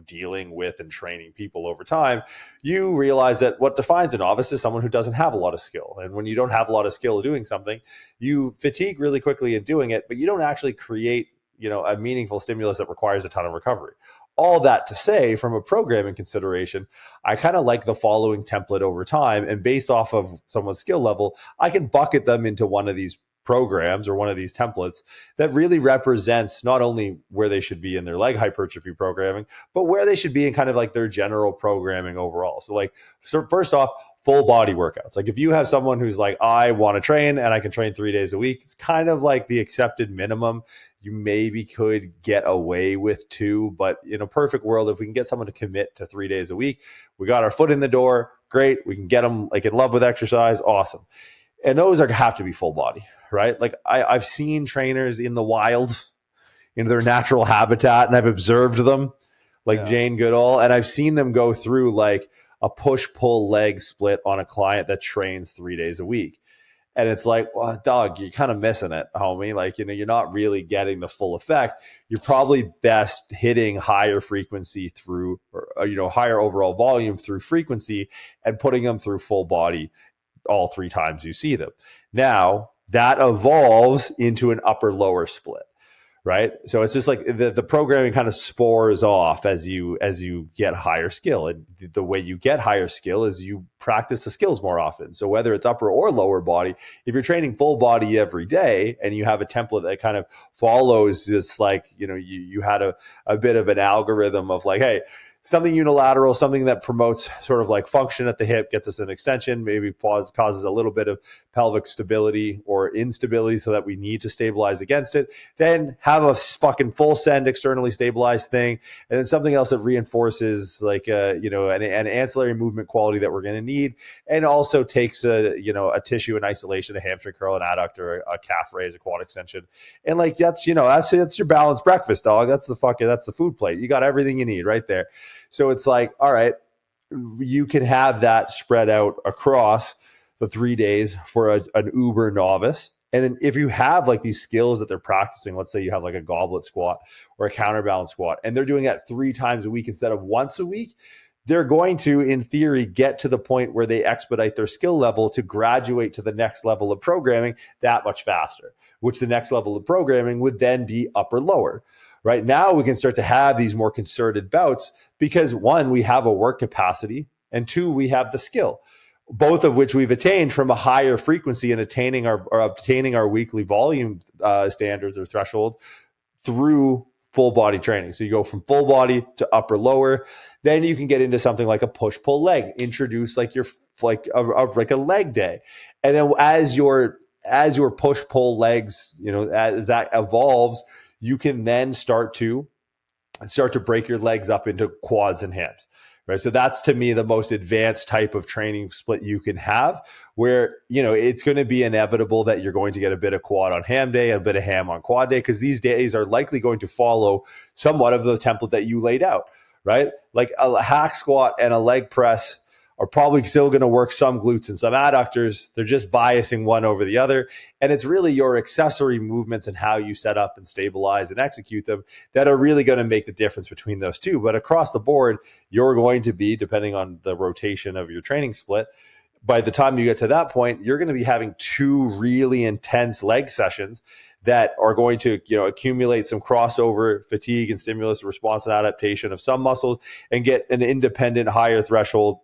dealing with and training people over time, you realize that what defines a novice is someone who doesn't have a lot of skill. And when you don't have a lot of skill doing something, you fatigue really quickly in doing it, but you don't actually create, a meaningful stimulus that requires a ton of recovery. All that to say, from a programming consideration, I kind of like the following template over time. And based off of someone's skill level, I can bucket them into one of these programs or one of these templates that really represents not only where they should be in their leg hypertrophy programming, but where they should be in kind of like their general programming overall. So first off, full body workouts. Like if you have someone who's like, I want to train and I can train 3 days a week, it's kind of like the accepted minimum. You maybe could get away with 2, but in a perfect world, if we can get someone to commit to 3 days a week, we got our foot in the door. Great. We can get them like in love with exercise. Awesome. And those have to be full body, right? Like I've seen trainers in the wild, in their natural habitat, and I've observed them, like Jane Goodall, and I've seen them go through like a push-pull leg split on a client that trains 3 days a week. And it's like, well, dog, you're kind of missing it, homie. Like, you're not really getting the full effect. You're probably best hitting higher frequency through, or, higher overall volume through frequency, and putting them through full body all 3 times you see them. Now that evolves into an upper lower split, right? So it's just like the programming kind of spores off as you get higher skill. And the way you get higher skill is you practice the skills more often. So whether it's upper or lower body, if you're training full body every day and you have a template that kind of follows this, like, you had a bit of an algorithm of like, hey, something unilateral, something that promotes sort of like function at the hip, gets us an extension, maybe causes a little bit of pelvic stability or instability so that we need to stabilize against it. Then have a fucking full send externally stabilized thing. And then something else that reinforces like, an ancillary movement quality that we're going to need. And also takes a tissue in isolation, a hamstring curl, an adductor, a calf raise, a quad extension. And like, that's your balanced breakfast, dog. That's the food plate. You got everything you need right there. So it's like, all right, you can have that spread out across the 3 days for an uber novice. And then if you have like these skills that they're practicing, let's say you have like a goblet squat or a counterbalance squat, and they're doing that 3 times a week instead of once a week, they're going to, in theory, get to the point where they expedite their skill level to graduate to the next level of programming that much faster, which the next level of programming would then be upper lower. Right now, we can start to have these more concerted bouts because 1, we have a work capacity, and 2, we have the skill, both of which we've attained from a higher frequency and obtaining our weekly volume standards or threshold through full body training. So you go from full body to upper lower, then you can get into something like a push pull leg, introduce like a leg day, and then as your push pull legs, as that evolves, you can then start to break your legs up into quads and hams, right? So that's, to me, the most advanced type of training split you can have, where, it's going to be inevitable that you're going to get a bit of quad on ham day, a bit of ham on quad day, because these days are likely going to follow somewhat of the template that you laid out, right? Like a hack squat and a leg press are probably still going to work some glutes and some adductors. They're just biasing one over the other. And it's really your accessory movements and how you set up and stabilize and execute them that are really going to make the difference between those two. But across the board, you're going to be, depending on the rotation of your training split, by the time you get to that point, you're going to be having 2 really intense leg sessions that are going to, accumulate some crossover fatigue and stimulus response and adaptation of some muscles and get an independent higher threshold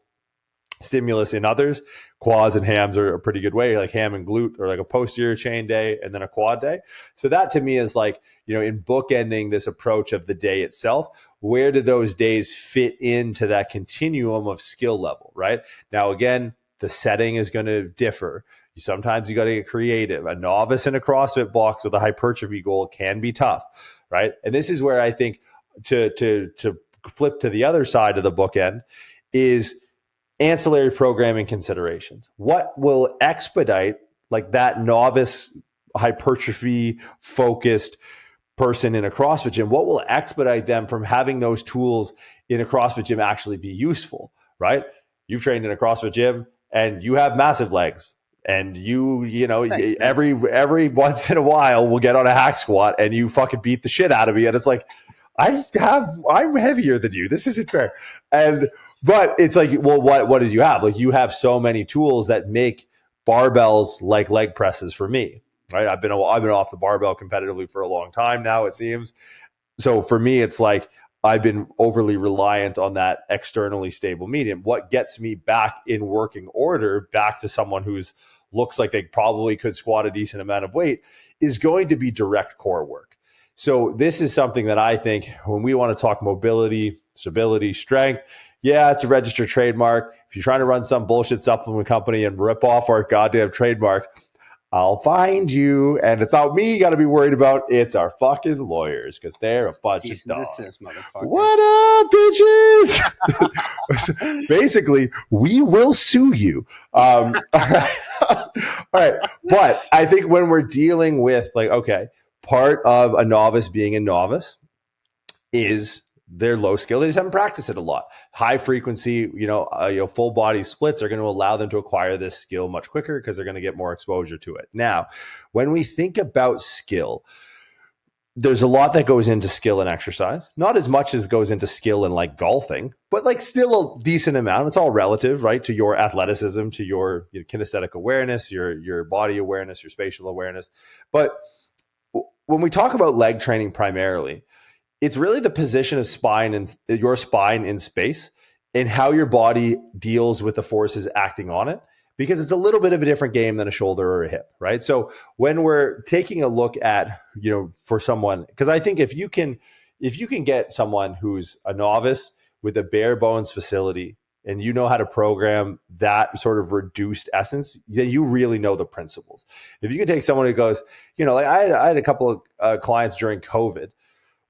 stimulus in others. Quads and hams are a pretty good way, like ham and glute, or like a posterior chain day and then a quad day. So that, to me, is like, in bookending this approach of the day itself, where do those days fit into that continuum of skill level, right? Now, again, the setting is going to differ. Sometimes you got to get creative. A novice in a CrossFit box with a hypertrophy goal can be tough, right? And this is where I think to flip to the other side of the bookend is ancillary programming considerations. What will expedite like that novice hypertrophy focused person in a CrossFit gym? What will expedite them from having those tools in a CrossFit gym actually be useful, right? You've trained in a CrossFit gym and you have massive legs, and Thanks, every once in a while we'll get on a hack squat and you fucking beat the shit out of me, and it's like, I'm heavier than you. This isn't fair. But it's like, well, what did you have? Like, you have so many tools that make barbells like leg presses for me, right? I've been off the barbell competitively for a long time now, it seems. So for me, it's like I've been overly reliant on that externally stable medium. What gets me back in working order, back to someone who's looks like they probably could squat a decent amount of weight, is going to be direct core work. So this is something that I think when we want to talk mobility, stability, strength, yeah, it's a registered trademark. If you're trying to run some bullshit supplement company and rip off our goddamn trademark, I'll find you. And it's not me you got to be worried about. It's our fucking lawyers, because they're a bunch of dogs. What up, bitches? Basically, we will sue you. All right. But I think when we're dealing with, like, okay, part of a novice being a novice is they're low skill. They just haven't practiced it a lot. High frequency, full body splits are going to allow them to acquire this skill much quicker because they're going to get more exposure to it. Now, when we think about skill, there's a lot that goes into skill and exercise. Not as much as goes into skill in like golfing, but like still a decent amount. It's all relative, right? To your athleticism, to your kinesthetic awareness, your body awareness, your spatial awareness. But when we talk about leg training primarily, it's really the position of spine and your spine in space and how your body deals with the forces acting on it, because it's a little bit of a different game than a shoulder or a hip, right? So when we're taking a look at, for someone, because I think if you can get someone who's a novice with a bare bones facility, and you know how to program that sort of reduced essence, then you really know the principles. If you can take someone who goes, like I had a couple of clients during COVID,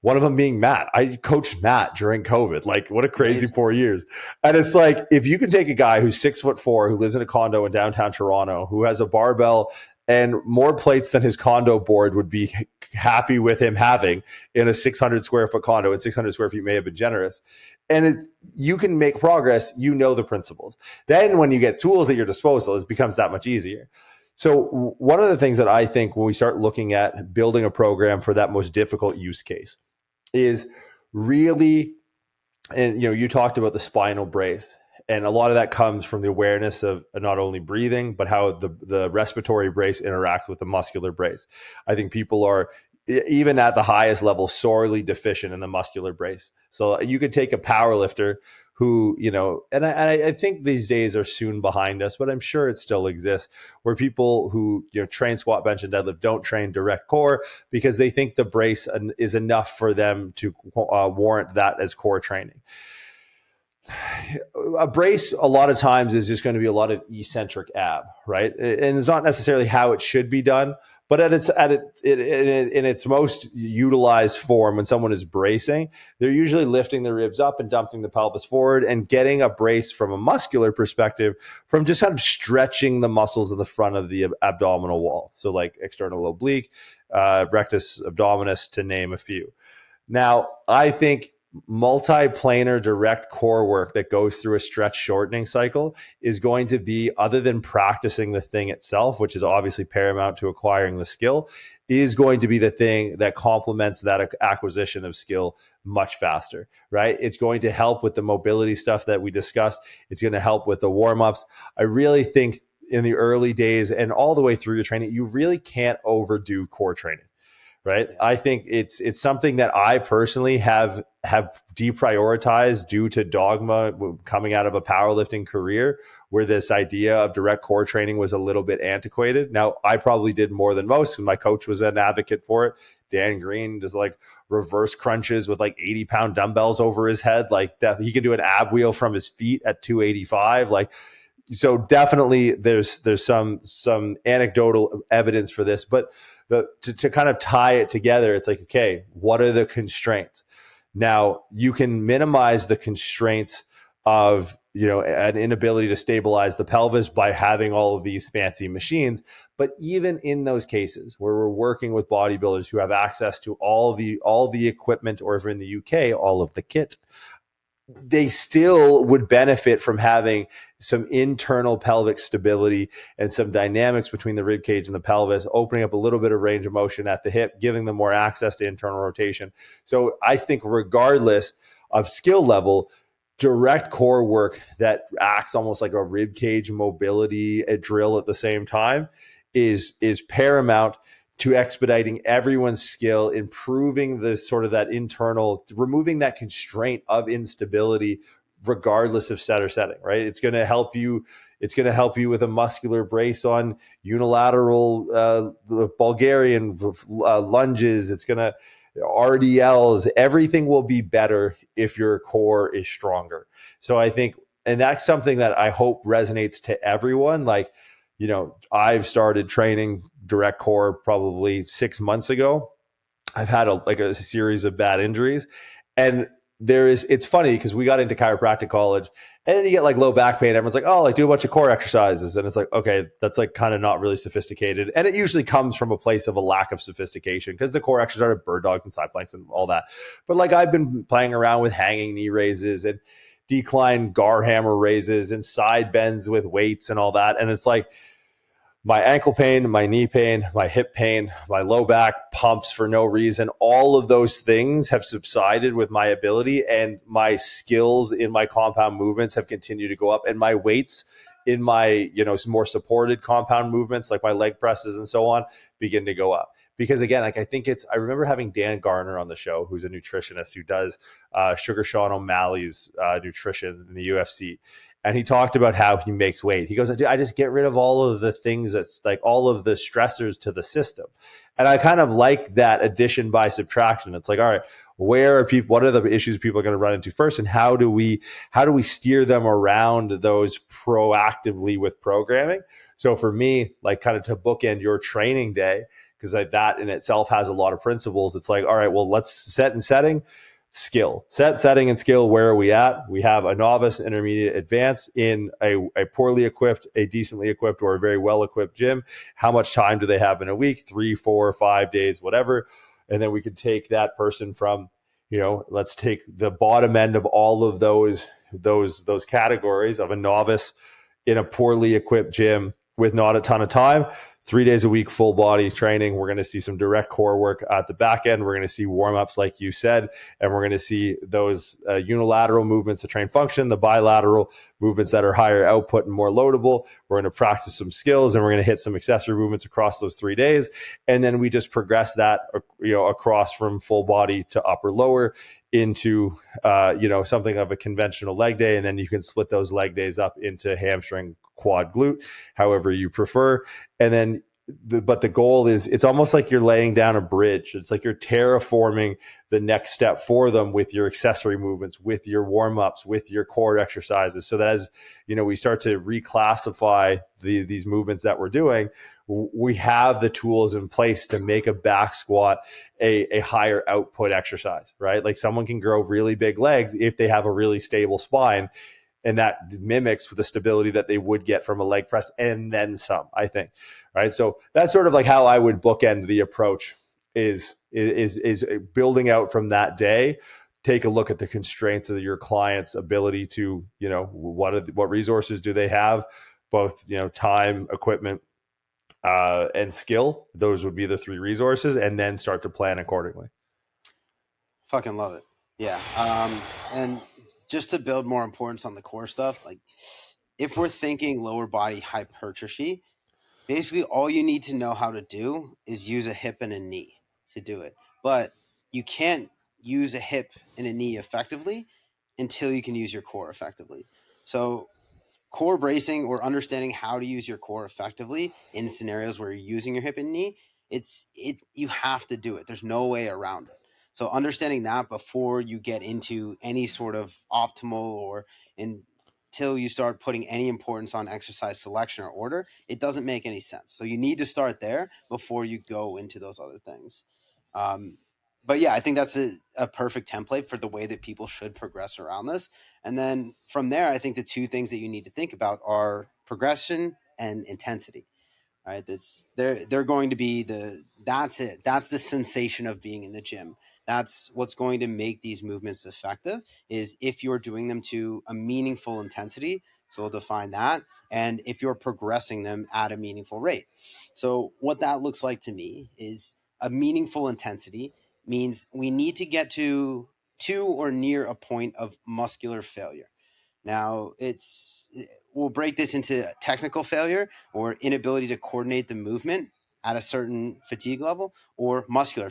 one of them being Matt. I coached Matt during COVID. Like, what a crazy 4 years. And it's like, if you can take a guy who's 6'4", who lives in a condo in downtown Toronto, who has a barbell and more plates than his condo board would be happy with him having in a 600 square foot condo, and 600 square feet may have been generous. And you can make progress, the principles. Then when you get tools at your disposal, it becomes that much easier. So one of the things that I think when we start looking at building a program for that most difficult use case is really, and you talked about the spinal brace, and a lot of that comes from the awareness of not only breathing, but how the respiratory brace interacts with the muscular brace. I think people are, even at the highest level, sorely deficient in the muscular brace. So you could take a power lifter who, and I think these days are soon behind us, but I'm sure it still exists, where people who, train squat, bench, and deadlift don't train direct core because they think the brace is enough for them to warrant that as core training. A brace a lot of times is just going to be a lot of eccentric ab, right? And it's not necessarily how it should be done, but in its most utilized form, when someone is bracing, they're usually lifting the ribs up and dumping the pelvis forward and getting a brace from a muscular perspective from just kind of stretching the muscles in the front of the abdominal wall. So like external oblique, rectus abdominis, to name a few. Now, I think multi-planar direct core work that goes through a stretch shortening cycle is going to be, other than practicing the thing itself, which is obviously paramount to acquiring the skill, is going to be the thing that complements that acquisition of skill much faster, right? It's going to help with the mobility stuff that we discussed. It's going to help with the warm-ups. I really think in the early days and all the way through your training, you really can't overdo core training. Right. I think it's something that I personally have deprioritized due to dogma coming out of a powerlifting career, where this idea of direct core training was a little bit antiquated. Now, I probably did more than most, and my coach was an advocate for it. Dan Green does like reverse crunches with like 80-pound dumbbells over his head. Like that, he can do an ab wheel from his feet at 285. Like, so definitely there's some anecdotal evidence for this, but to kind of tie it together, it's like, okay, what are the constraints? Now, you can minimize the constraints of, an inability to stabilize the pelvis by having all of these fancy machines. But even in those cases where we're working with bodybuilders who have access to all the equipment, or if in the UK, all of the kit, they still would benefit from having some internal pelvic stability and some dynamics between the rib cage and the pelvis, opening up a little bit of range of motion at the hip, giving them more access to internal rotation. So I think regardless of skill level, direct core work that acts almost like a rib cage mobility, a drill at the same time, is paramount to expediting everyone's skill, improving the sort of that internal, removing that constraint of instability, regardless of set or setting, right? It's going to help you. It's going to help you with a muscular brace on unilateral Bulgarian lunges. It's going to RDLs. Everything will be better if your core is stronger. So I think, and that's something that I hope resonates to everyone. Like, I've started training direct core probably 6 months ago. I've had a series of bad injuries, and it's funny because we got into chiropractic college, and then you get like low back pain. Everyone's like, oh, like do a bunch of core exercises. And it's like, okay, that's like kind of not really sophisticated. And it usually comes from a place of a lack of sophistication, because the core exercises are bird dogs and side planks and all that. But like, I've been playing around with hanging knee raises and decline gar hammer raises and side bends with weights and all that. And it's like, my ankle pain, my knee pain, my hip pain, my low back pumps for no reason. All of those things have subsided with my ability, and my skills in my compound movements have continued to go up, and my weights in my, more supported compound movements, like my leg presses and so on, begin to go up. Because again, like, I remember having Dan Garner on the show, who's a nutritionist who does Sugar Sean O'Malley's nutrition in the UFC. And he talked about how he makes weight. He goes, I just get rid of all of the things that's like all of the stressors to the system. And I kind of like that addition by subtraction. It's like, all right, where are people, what are the issues people are going to run into first, and how do we steer them around those proactively with programming? So for me, like kind of to bookend your training day, because like that in itself has a lot of principles. It's like, all right, well, let's set and setting, skill, setting and skill. Where are we at? We have a novice, intermediate, advanced in a poorly equipped, a decently equipped, or a very well equipped gym. How much time do they have in a week? 3, 4, 5 days, whatever. And then we could take that person from, let's take the bottom end of all of those categories of a novice in a poorly equipped gym with not a ton of time. 3 days a week, full body training. We're going to see some direct core work at the back end. We're going to see warm-ups, like you said, and we're going to see those unilateral movements to train function, the bilateral movements that are higher output and more loadable. We're going to practice some skills, and we're going to hit some accessory movements across those 3 days. And then we just progress that, across from full body to upper lower into, something of a conventional leg day. And then you can split those leg days up into hamstring, quad, glute, however you prefer. And then but the goal is, it's almost like you're laying down a bridge. It's like you're terraforming the next step for them with your accessory movements, with your warm-ups, with your core exercises, so that as we start to reclassify these movements that we're doing, we have the tools in place to make a back squat a higher output exercise, right? Like someone can grow really big legs if they have a really stable spine, and that mimics the stability that they would get from a leg press and then some, I think. Right. So that's sort of like how I would bookend the approach, is building out from that day. Take a look at the constraints of your client's ability to, what resources do they have, both, time, equipment, and skill. Those would be the 3 resources, and then start to plan accordingly. Fucking love it. Yeah. And just to build more importance on the core stuff, like if we're thinking lower body hypertrophy, basically all you need to know how to do is use a hip and a knee to do it. But you can't use a hip and a knee effectively until you can use your core effectively. So core bracing, or understanding how to use your core effectively in scenarios where you're using your hip and knee, you have to do it. There's no way around it. So understanding that before you get into any sort of optimal, or until you start putting any importance on exercise selection or order, it doesn't make any sense. So you need to start there before you go into those other things. But yeah, I think that's a perfect template for the way that people should progress around this. And then from there, I think the 2 things that you need to think about are progression and intensity. Right? They're going to be that's it. That's the sensation of being in the gym. That's what's going to make these movements effective, is if you're doing them to a meaningful intensity. So we'll define that. And if you're progressing them at a meaningful rate. So what that looks like to me is a meaningful intensity means we need to get to or near a point of muscular failure. Now, we'll break this into technical failure, or inability to coordinate the movement at a certain fatigue level, or muscular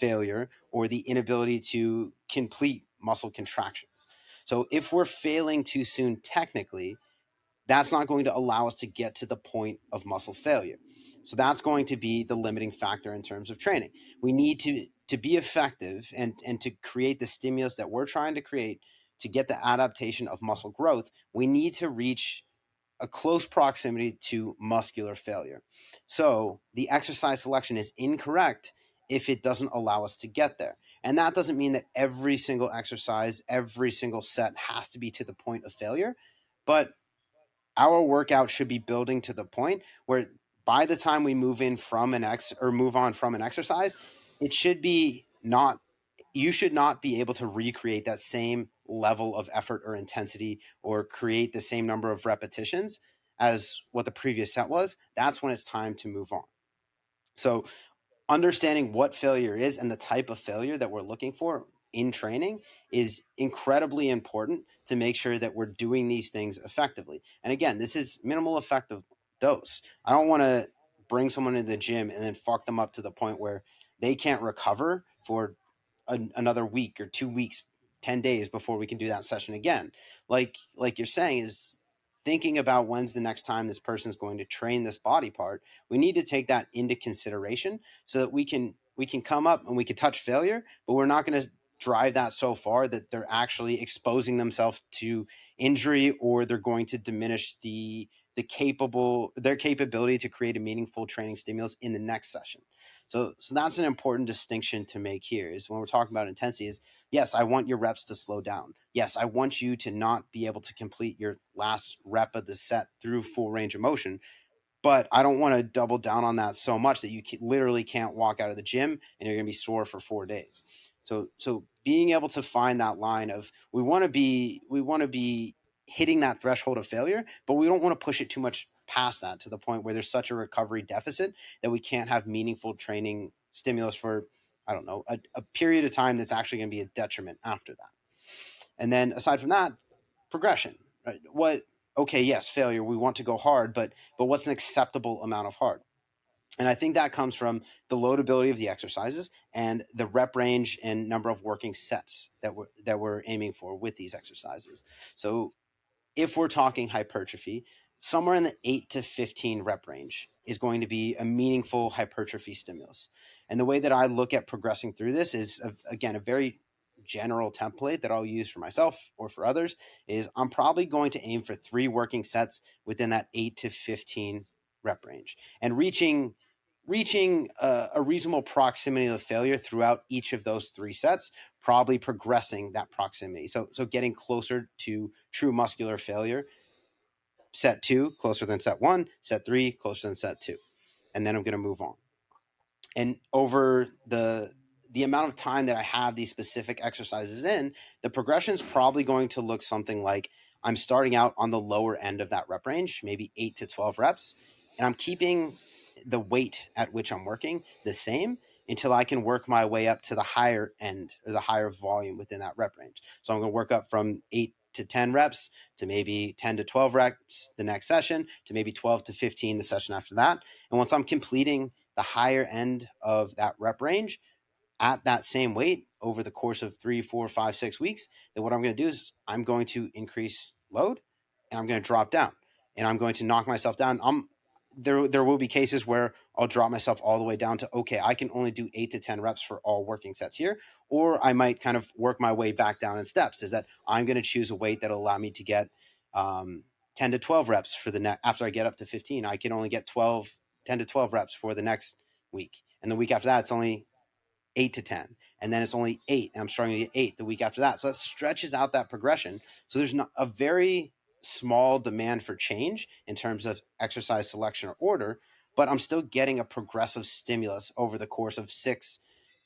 failure, or the inability to complete muscle contractions. So if we're failing too soon technically, that's not going to allow us to get to the point of muscle failure. So that's going to be the limiting factor in terms of training. We need to be effective and to create the stimulus that we're trying to create to get the adaptation of muscle growth. We need to reach a close proximity to muscular failure. So the exercise selection is incorrect if it doesn't allow us to get there. And that doesn't mean that every single exercise, every single set has to be to the point of failure, but our workout should be building to the point where by the time we move on from an exercise, it should be not, you should not be able to recreate that same level of effort or intensity, or create the same number of repetitions as what the previous set was. That's when it's time to move on. So understanding what failure is and the type of failure that we're looking for in training is incredibly important to make sure that we're doing these things effectively. And again, this is minimal effective dose. I don't want to bring someone into the gym and then fuck them up to the point where they can't recover for another week or 2 weeks, 10 days before we can do that session again. Like you're saying, is thinking about when's the next time this person's going to train this body part. We need to take that into consideration so that we can come up and we can touch failure, but we're not going to drive that so far that they're actually exposing themselves to injury, or they're going to diminish their capability to create a meaningful training stimulus in the next session. So that's an important distinction to make here, is when we're talking about intensity is, yes, I want your reps to slow down. Yes, I want you to not be able to complete your last rep of the set through full range of motion, but I don't want to double down on that so much that you literally can't walk out of the gym and you're going to be sore for 4 days. So being able to find that line of, we want to be hitting that threshold of failure, but we don't want to push it too much past that to the point where there's such a recovery deficit that we can't have meaningful training stimulus for, I don't know, a period of time that's actually going to be a detriment after that. And then aside from that, progression, right? Okay, yes, failure, we want to go hard, but what's an acceptable amount of hard? And I think that comes from the loadability of the exercises and the rep range and number of working sets that we're aiming for with these exercises. So if we're talking hypertrophy, somewhere in the 8 to 15 rep range is going to be a meaningful hypertrophy stimulus. And the way that I look at progressing through this is, again, a very general template that I'll use for myself or for others, is I'm probably going to aim for 3 working sets within that 8 to 15 rep range, and reaching a reasonable proximity of failure throughout each of those 3 sets, probably progressing that proximity. So getting closer to true muscular failure. Set 2 closer than set 1, set 3 closer than set 2. And then I'm going to move on. And over the amount of time that I have these specific exercises in, the progression is probably going to look something like, I'm starting out on the lower end of that rep range, maybe 8 to 12 reps, and I'm keeping the weight at which I'm working the same until I can work my way up to the higher end, or the higher volume within that rep range. So I'm going to work up from 8 to 10 reps to maybe 10 to 12 reps the next session, to maybe 12 to 15 the session after that. And once I'm completing the higher end of that rep range at that same weight over the course of 3, 4, 5, 6 weeks, then what I'm going to do is I'm going to increase load and I'm going to drop down and I'm going to knock myself down. There will be cases where I'll drop myself all the way down to, okay, I can only do 8 to 10 reps for all working sets here. Or I might kind of work my way back down in steps, is that I'm going to choose a weight that'll allow me to get 10 to 12 reps for the next. After I get up to 15, I can only get 10 to 12 reps for the next week. And the week after that, it's only 8 to 10. And then it's only 8. And I'm starting to get 8 the week after that. So that stretches out that progression. So there's not a very small demand for change in terms of exercise selection or order, but I'm still getting a progressive stimulus over the course of 6,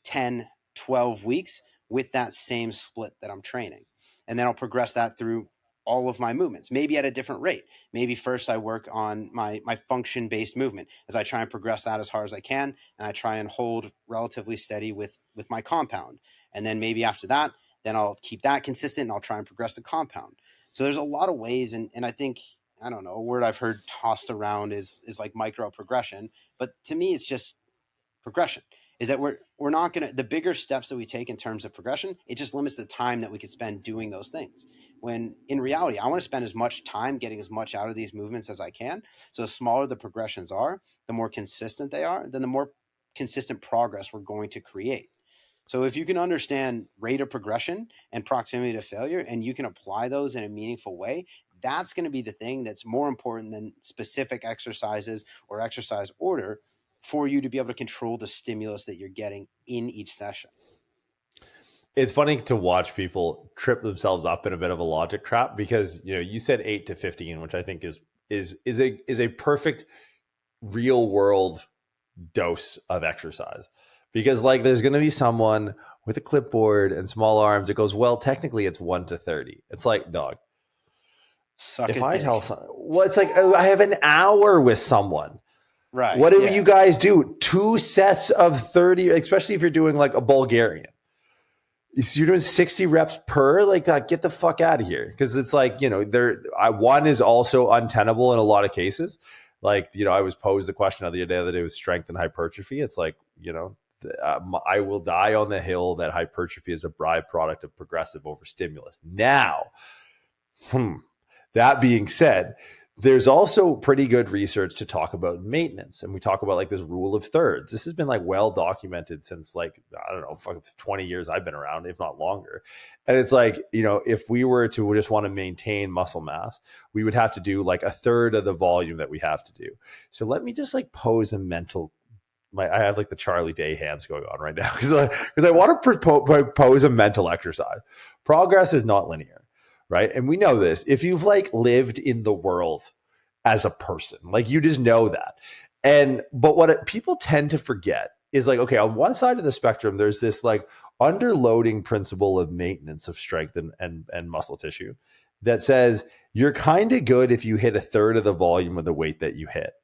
10, 12 weeks with that same split that I'm training. And then I'll progress that through all of my movements, maybe at a different rate. Maybe first I work on my function-based movement as I try and progress that as hard as I can, and I try and hold relatively steady with my compound. And then maybe after that, then I'll keep that consistent and I'll try and progress the compound. So there's a lot of ways, and I think, I don't know, a word I've heard tossed around is like micro progression, but to me it's just progression. Is that we're not going to, the bigger steps that we take in terms of progression, it just limits the time that we could spend doing those things. When in reality, I want to spend as much time getting as much out of these movements as I can. So the smaller the progressions are, the more consistent they are, then the more consistent progress we're going to create. So if you can understand rate of progression and proximity to failure, and you can apply those in a meaningful way, that's going to be the thing that's more important than specific exercises or exercise order, for you to be able to control the stimulus that you're getting in each session. It's funny to watch people trip themselves up in a bit of a logic trap, because you said 8 to 15, which I think is a perfect real world dose of exercise. Because like there's going to be someone with a clipboard and small arms that goes, well, technically it's 1 to 30. It's like, dog, if I tell someone, well, it's like, I have an hour with someone. Right. What do you guys do? 2 sets of 30, especially if you're doing like a Bulgarian. So you're doing 60 reps per, like, get the fuck out of here. Because it's like, one is also untenable in a lot of cases. Like, I was posed the question the other day with strength and hypertrophy. It's like, I will die on the hill that hypertrophy is a byproduct of progressive overstimulus. Now, that being said, There's also pretty good research to talk about maintenance. And we talk about like this rule of thirds. This has been like well documented since like, I don't know, 20 years I've been around, if not longer. And it's like, you know, if we were to just want to maintain muscle mass, we would have to do like a third of the volume that we have to do. So let me just like pose a mental, I have like the Charlie Day hands going on right now because I want to propose a mental exercise. Progress is not linear. Right. And we know this. If you've like lived in the world as a person, like you just know that. But what people tend to forget is like, okay, on one side of the spectrum, there's this like underloading principle of maintenance of strength and muscle tissue that says you're kind of good if you hit a third of the volume of the weight that you hit.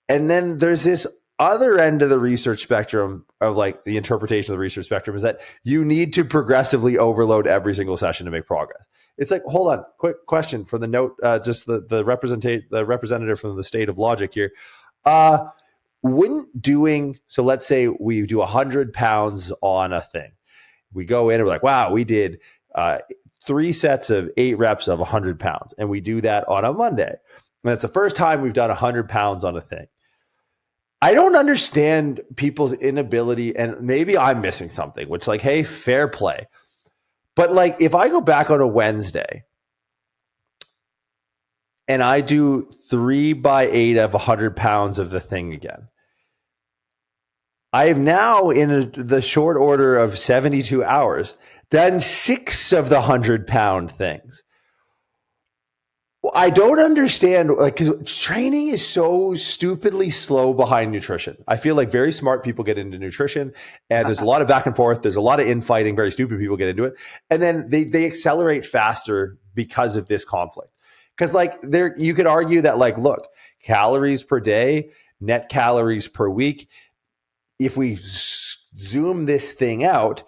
And then there's this other end of the research spectrum of like the interpretation of the research spectrum is that you need to progressively overload every single session to make progress. It's like, hold on, quick question for the note, just the representative from the state of logic here. Wouldn't doing, so let's say we do 100 pounds on a thing. We go in and we're like, wow, we did 3 sets of 8 reps of 100 pounds. And we do that on a Monday. And it's the first time we've done 100 pounds on a thing. I don't understand people's inability, and maybe I'm missing something, which like, hey, fair play. But like, if I go back on a Wednesday and I do 3 by 8 of 100 pounds of the thing again, I have now in the short order of 72 hours done 6 of the 100-pound things. I don't understand, like, because training is so stupidly slow behind nutrition. I feel like very smart people get into nutrition, and there's a lot of back and forth. There's a lot of infighting. Very stupid people get into it, and then they accelerate faster because of this conflict. Because like you could argue that like, look, calories per day, net calories per week. If we zoom this thing out,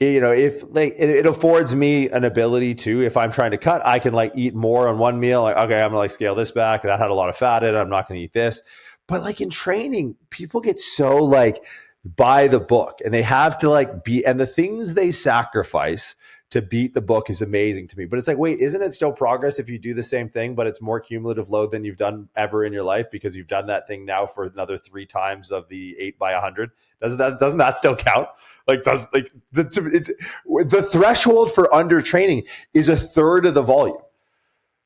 you know, if like it affords me an ability to, if I'm trying to cut, I can like eat more on one meal. Like, okay, I'm gonna like scale this back. That had a lot of fat in it. I'm not gonna eat this. But like in training, people get so like by the book, and they have to like be, and the things they sacrifice to beat the book is amazing to me. But it's like, wait, isn't it still progress if you do the same thing, but it's more cumulative load than you've done ever in your life because you've done that thing now for another 3 times of the 8 by 100? Doesn't that still count? Like, the threshold for under training is a third of the volume,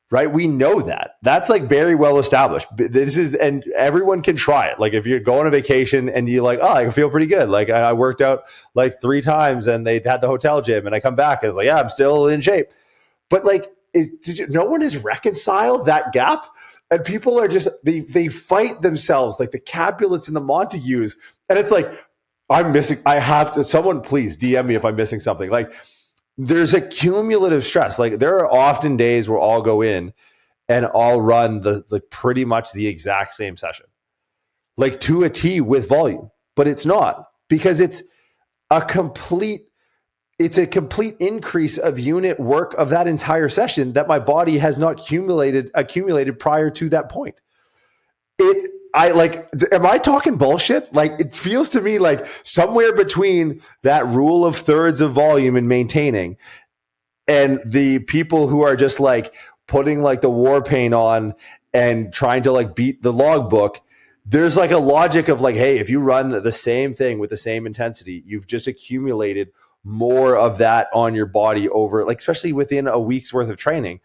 right? We know that. That's like very well established. And everyone can try it. Like if you go on a vacation and you like, oh, I feel pretty good. Like I worked out like 3 times and they had the hotel gym, and I come back and it's like, yeah, I'm still in shape. But like, no one has reconciled that gap. And people are just, they fight themselves like the Capulets and the Montagues. And it's like, I'm missing, I have to, someone please DM me if I'm missing something. Like there's a cumulative stress. Like there are often days where I'll go in and I'll run the pretty much the exact same session, like to a T with volume, but it's not, because it's a complete increase of unit work of that entire session that my body has not accumulated prior to that point. Am I talking bullshit? Like it feels to me like somewhere between that rule of thirds of volume and maintaining and the people who are just like putting like the war paint on and trying to like beat the logbook, there's like a logic of like, hey, if you run the same thing with the same intensity, you've just accumulated more of that on your body over, like, especially within a week's worth of training.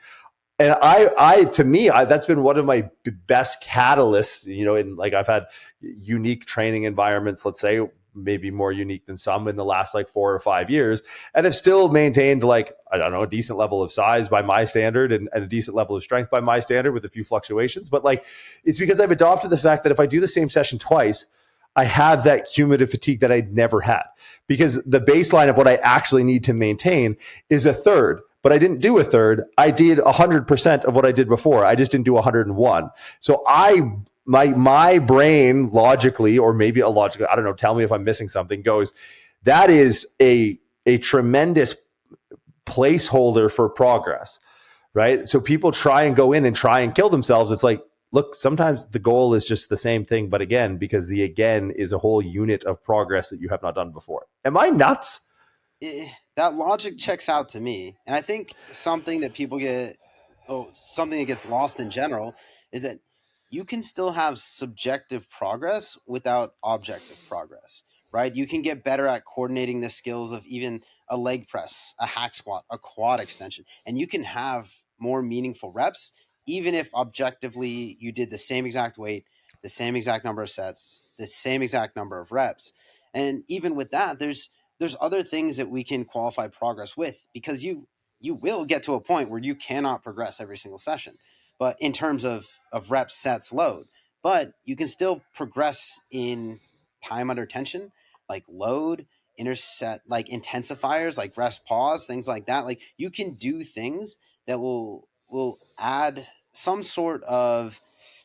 And to me, that's been one of my best catalysts, you know, in like I've had unique training environments, let's say maybe more unique than some in the last like 4 or 5 years, and have still maintained like, I don't know, a decent level of size by my standard and a decent level of strength by my standard with a few fluctuations. But like, it's because I've adopted the fact that if I do the same session twice, I have that cumulative fatigue that I'd never had, because the baseline of what I actually need to maintain is a third. But I didn't do a third. I did 100% of what I did before. I just didn't do 101. So my brain logically, or maybe illogically, I don't know, tell me if I'm missing something, goes, that is a tremendous placeholder for progress, right? So people try and go in and try and kill themselves. It's like, look, sometimes the goal is just the same thing, but again, because the again is a whole unit of progress that you have not done before. Am I nuts? That logic checks out to me. And I think something that people get something that gets lost in general is that you can still have subjective progress without objective progress, right? You can get better at coordinating the skills of even a leg press, a hack squat, a quad extension, and you can have more meaningful reps, even if objectively you did the same exact weight, the same exact number of sets, the same exact number of reps. And even with that, there's other things that we can qualify progress with, because you will get to a point where you cannot progress every single session, but in terms of reps, sets, load, but you can still progress in time under tension, like load, interset, like intensifiers, like rest pause, things like that. Like you can do things that will add some sort of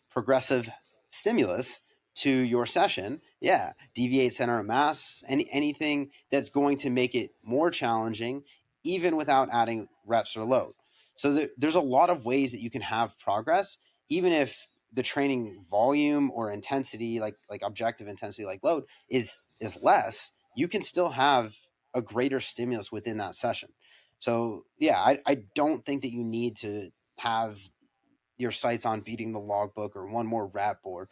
progressive stimulus to your session. Yeah, deviate center of mass, anything that's going to make it more challenging, even without adding reps or load. So there's a lot of ways that you can have progress, even if the training volume or intensity, like objective intensity, like load, is less. You can still have a greater stimulus within that session. So yeah, I don't think that you need to have your sights on beating the logbook or one more rep or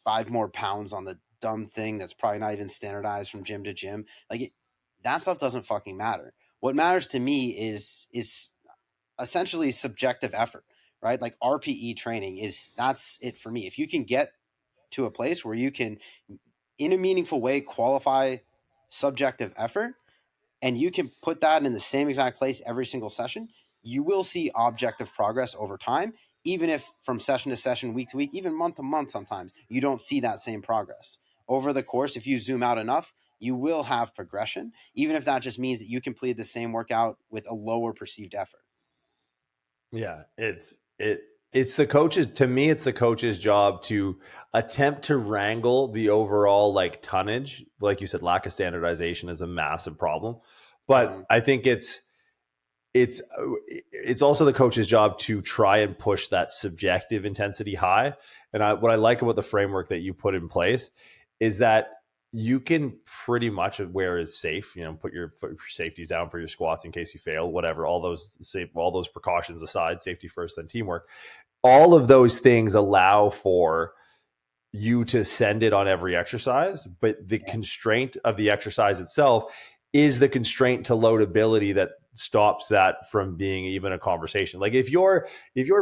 5 more pounds on the dumb thing that's probably not even standardized from gym to gym. That stuff doesn't fucking matter. What matters to me is essentially subjective effort, right? Like RPE training that's it for me. If you can get to a place where you can, in a meaningful way, qualify subjective effort, and you can put that in the same exact place every single session, you will see objective progress over time, even if from session to session, week to week, even month to month, sometimes you don't see that same progress. Over the course, if you zoom out enough, you will have progression, even if that just means that you completed the same workout with a lower perceived effort. Yeah, it's the coaches, to me, it's the coach's job to attempt to wrangle the overall like tonnage. Like you said, lack of standardization is a massive problem. But I think it's also the coach's job to try and push that subjective intensity high. And what I like about the framework that you put in place is that you can pretty much where is safe, put your safeties down for your squats in case you fail, whatever, all those precautions aside, safety first, then teamwork. All of those things allow for you to send it on every exercise, but the constraint of the exercise itself is the constraint to loadability that stops that from being even a conversation. Like if you're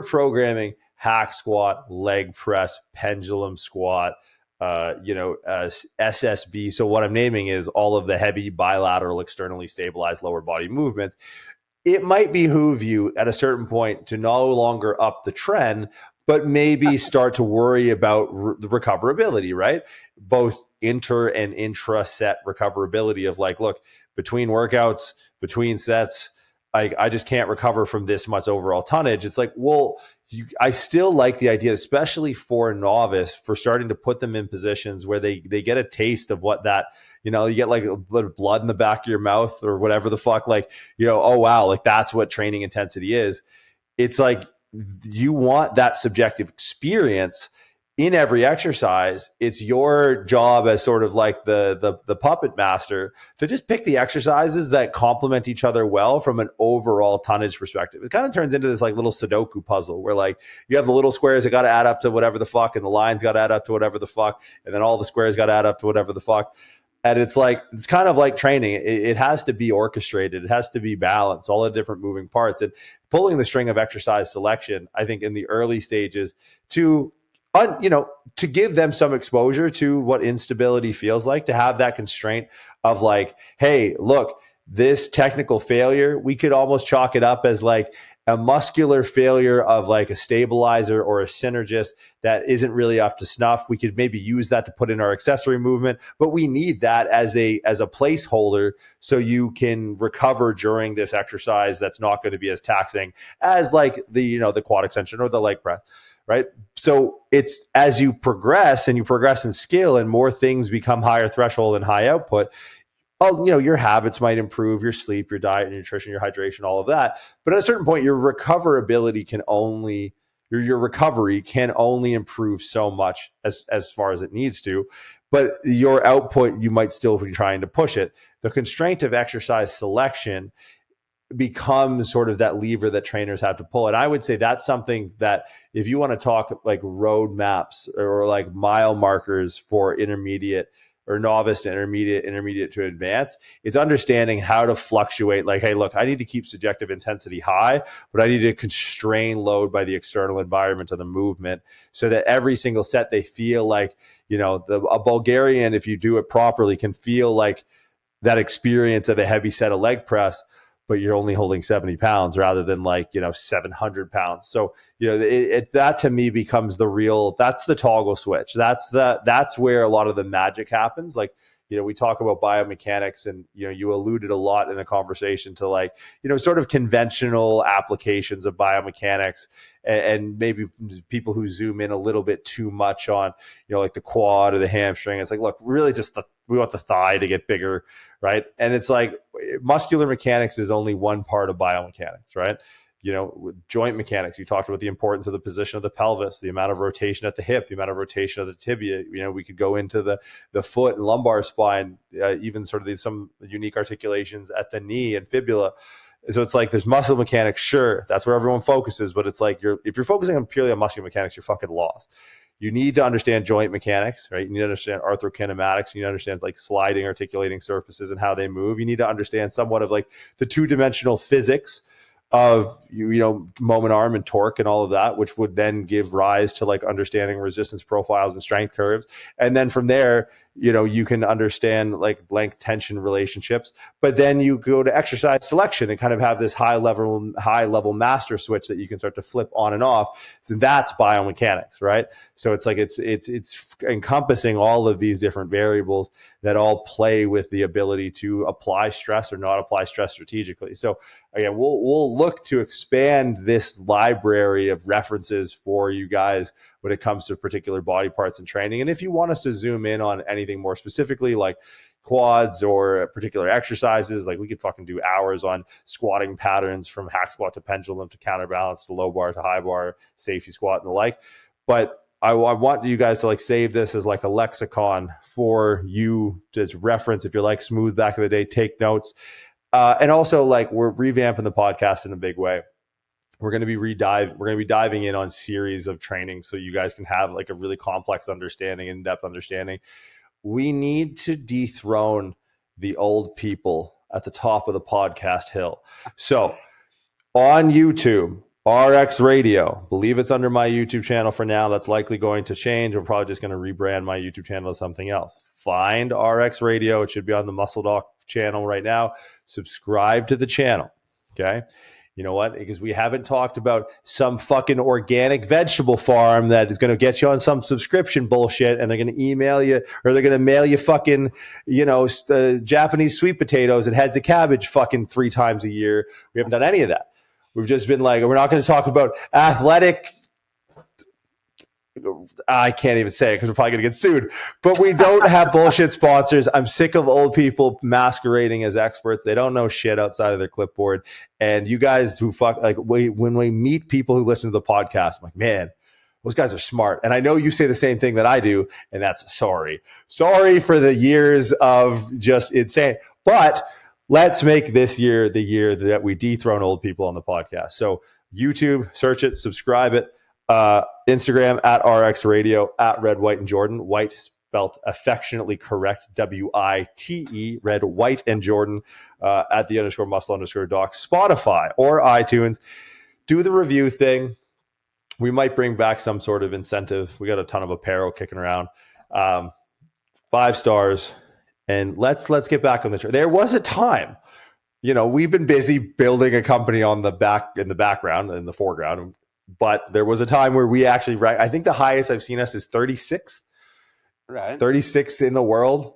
programming hack squat, leg press, pendulum squat, SSB. So what I'm naming is all of the heavy bilateral externally stabilized lower body movements. It might behoove you at a certain point to no longer up the trend, but maybe start to worry about the recoverability, right? Both inter and intra set recoverability of like, look, between workouts, between sets, I just can't recover from this much overall tonnage. It's like, well, I still like the idea, especially for a novice, for starting to put them in positions where they get a taste of what that, you get like a bit of blood in the back of your mouth or whatever the fuck, like, oh wow, like that's what training intensity is. It's like you want that subjective experience in every exercise. It's your job as sort of like the puppet master to just pick the exercises that complement each other well from an overall tonnage perspective. It kind of turns into this like little Sudoku puzzle where like you have the little squares that got to add up to whatever the fuck, and the lines got to add up to whatever the fuck, and then all the squares got to add up to whatever the fuck. And it's kind of like training. It has to be orchestrated. It has to be balanced, all the different moving parts. And pulling the string of exercise selection, I think in the early stages to give them some exposure to what instability feels like, to have that constraint of like, hey, look, this technical failure, we could almost chalk it up as like a muscular failure of like a stabilizer or a synergist that isn't really up to snuff. We could maybe use that to put in our accessory movement, but we need that as a placeholder so you can recover during this exercise that's not going to be as taxing as like the quad extension or the leg press. Right. So it's as you progress and you progress in skill and more things become higher threshold and high output, your habits might improve, your sleep, your diet, your nutrition, your hydration, all of that. But at a certain point, your recovery can only improve so much as far as it needs to. But your output, you might still be trying to push it. The constraint of exercise selection becomes sort of that lever that trainers have to pull. And I would say that's something that if you want to talk like roadmaps or like mile markers for intermediate or novice to intermediate to advanced, it's understanding how to fluctuate. Like, hey, look, I need to keep subjective intensity high, but I need to constrain load by the external environment of the movement so that every single set they feel like, a Bulgarian, if you do it properly, can feel like that experience of a heavy set of leg press, but you're only holding 70 pounds rather than 700 pounds. So, that to me becomes that's the toggle switch. That's where a lot of the magic happens. Like, we talk about biomechanics and, you alluded a lot in the conversation to sort of conventional applications of biomechanics and maybe people who zoom in a little bit too much on, like the quad or the hamstring. It's like, look, really just we want the thigh to get bigger, right? And it's like muscular mechanics is only one part of biomechanics, right? Joint mechanics, you talked about the importance of the position of the pelvis, the amount of rotation at the hip, the amount of rotation of the tibia. We could go into the foot and lumbar spine, even sort of some unique articulations at the knee and fibula. So it's like there's muscle mechanics, sure, that's where everyone focuses, but it's like if you're focusing purely on muscular mechanics, you're fucking lost. You need to understand joint mechanics, right? You need to understand arthrokinematics. You need to understand like sliding, articulating surfaces and how they move. You need to understand somewhat of like the two-dimensional physics of moment arm and torque and all of that, which would then give rise to like understanding resistance profiles and strength curves. And then from there, you can understand like length tension relationships, but then you go to exercise selection and kind of have this high level master switch that you can start to flip on and off. So that's biomechanics, right? So it's like it's encompassing all of these different variables that all play with the ability to apply stress or not apply stress strategically. So again, we'll look to expand this library of references for you guys when it comes to particular body parts and training. And if you want us to zoom in on anything more specifically, like quads or particular exercises, like we could fucking do hours on squatting patterns from hack squat to pendulum to counterbalance to low bar to high bar, safety squat and the like. But I want you guys to like save this as like a lexicon for you to reference if you're like smooth back in the day, take notes. And also like we're revamping the podcast in a big way. We're going to be diving in on series of training so you guys can have like a really complex understanding, in-depth understanding. We need to dethrone the old people at the top of the podcast hill. So on YouTube, RX Radio, believe it's under my YouTube channel for now. That's likely going to change. We're probably just going to rebrand my YouTube channel to something else. Find RX Radio. It should be on the Muscle Doc channel right now. Subscribe to the channel. Okay. You know what? Because we haven't talked about some fucking organic vegetable farm that is going to get you on some subscription bullshit and they're going to email you or they're going to mail you fucking, Japanese sweet potatoes and heads of cabbage fucking 3 times a year. We haven't done any of that. We've just been like, we're not going to talk about athletic. I can't even say it because we're probably going to get sued, but we don't have bullshit sponsors. I'm sick of old people masquerading as experts. They don't know shit outside of their clipboard. And you guys who when we meet people who listen to the podcast, I'm like, man, those guys are smart. And I know you say the same thing that I do. And that's sorry for the years of just insane, but let's make this year the year that we dethrone old people on the podcast. So YouTube, search it, subscribe it. Instagram at RX Radio, at Red, White, and Jordan. White spelt affectionately correct, WITE, Red, White, and Jordan, at the _muscle_doc. Spotify or iTunes. Do the review thing. We might bring back some sort of incentive. We got a ton of apparel kicking around. 5 stars. And let's get back on the track. There was a time, we've been busy building a company in the background, in the foreground. But there was a time where we actually, I think the highest I've seen us is 36th. Right. 36th in the world.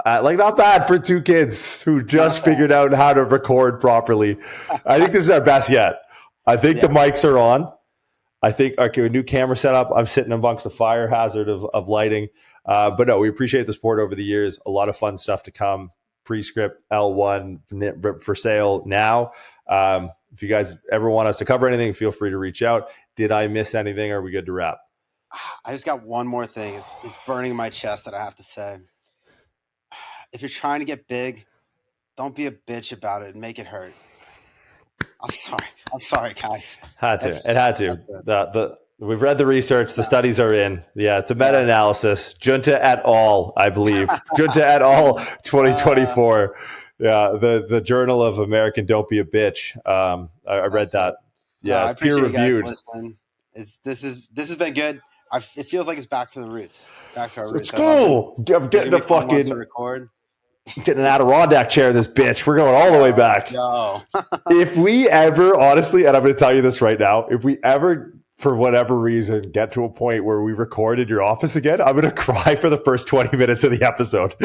Not bad for 2 kids who just figured out how to record properly. I think this is our best yet. I think the mics are on. I think, okay, a new camera setup. I'm sitting amongst the fire hazard of lighting. But no, we appreciate the support over the years. A lot of fun stuff to come. Prescript L1 for sale now. If you guys ever want us to cover anything, feel free to reach out. Did I miss anything? Are we good to wrap? I just got one more thing. It's burning my chest that I have to say. If you're trying to get big, don't be a bitch about it and make it hurt. I'm sorry, guys. Had to. It had to. We've read the research. The studies are in. Yeah, it's a meta-analysis. Jiunta et al., I believe. Jiunta et al. 2024. Yeah, the Journal of American Don't Be a Bitch. I read that. Yeah, it's peer reviewed. This has been good. It feels like it's back to the roots. Back to our roots. Let's go. I'm getting a fucking record. Getting an Adirondack chair, this bitch. We're going all the way back. No. If we ever, honestly, and I'm going to tell you this right now, if we ever, for whatever reason, get to a point where we record in your office again, I'm going to cry for the first 20 minutes of the episode.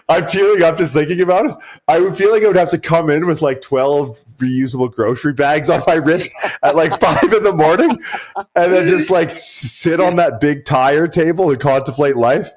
I'm tearing up just thinking about it. I would feel like I would have to come in with like 12 reusable grocery bags on my wrist at like 5 a.m, and then just like sit on that big tire table and contemplate life.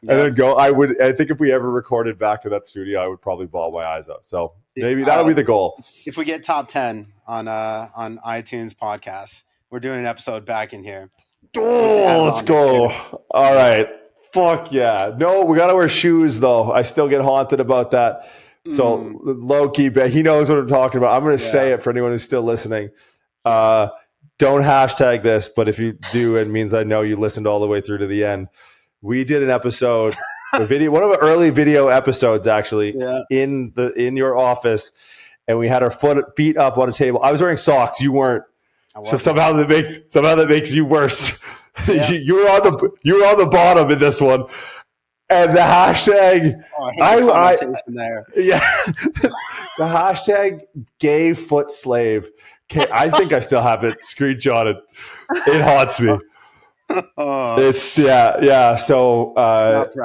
And then go. I think if we ever recorded back in that studio, I would probably bawl my eyes out. So maybe that'll be the goal. If we get top 10 on iTunes podcasts, we're doing an episode back in here. Oh, let's go. All right. Fuck yeah. No, we got to wear shoes though. I still get haunted about that. So low key, he knows what I'm talking about. I'm going to say it for anyone who's still listening. Don't hashtag this, but if you do, it means I know you listened all the way through to the end. We did an episode, one of the early video episodes, actually, in your office, and we had our feet up on a table. I was wearing socks, you weren't, so somehow that makes you worse. Yeah. you were on the bottom in this one, and the hashtag. The hashtag gay foot slave. I think I still have it screenshotted. It haunts me. It's So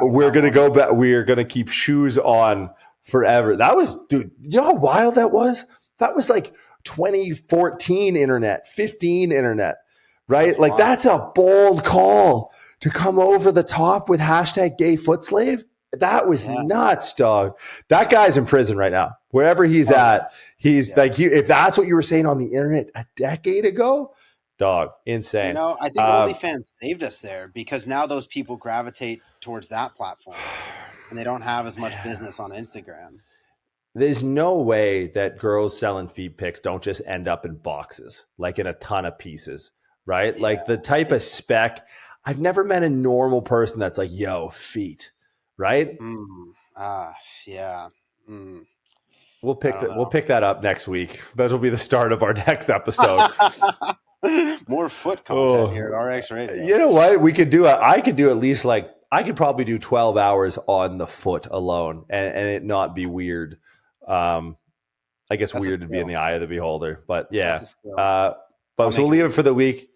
we're gonna go back. We're gonna keep shoes on forever. That was, dude. You know how wild that was? That was like 2014 internet, 15 internet, right? That's a bold call to come over the top with hashtag gay foot slave. That was nuts, dog. That guy's in prison right now. Wherever he's at, he's like, if that's what you were saying on the internet a decade ago. Dog, insane. I think OnlyFans saved us there because now those people gravitate towards that platform and they don't have as much business on Instagram. There's no way that girls selling feet pics don't just end up in boxes, like in a ton of pieces, right? Yeah. Like the type of spec, I've never met a normal person that's like, yo, feet, right? We'll pick that up next week. That'll be the start of our next episode. More foot content here at RX Radio. You know what? We could do I could do at least I could probably do 12 hours on the foot alone and it not be weird. I guess that's weird to be in the eye of the beholder, but yeah. So we'll leave it for the week.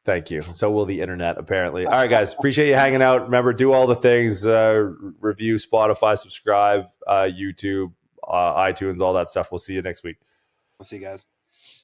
Thank you. So will the internet, apparently. All right, guys. Appreciate you hanging out. Remember, do all the things, review, Spotify, subscribe, YouTube, iTunes, all that stuff. We'll see you next week. We'll see you guys.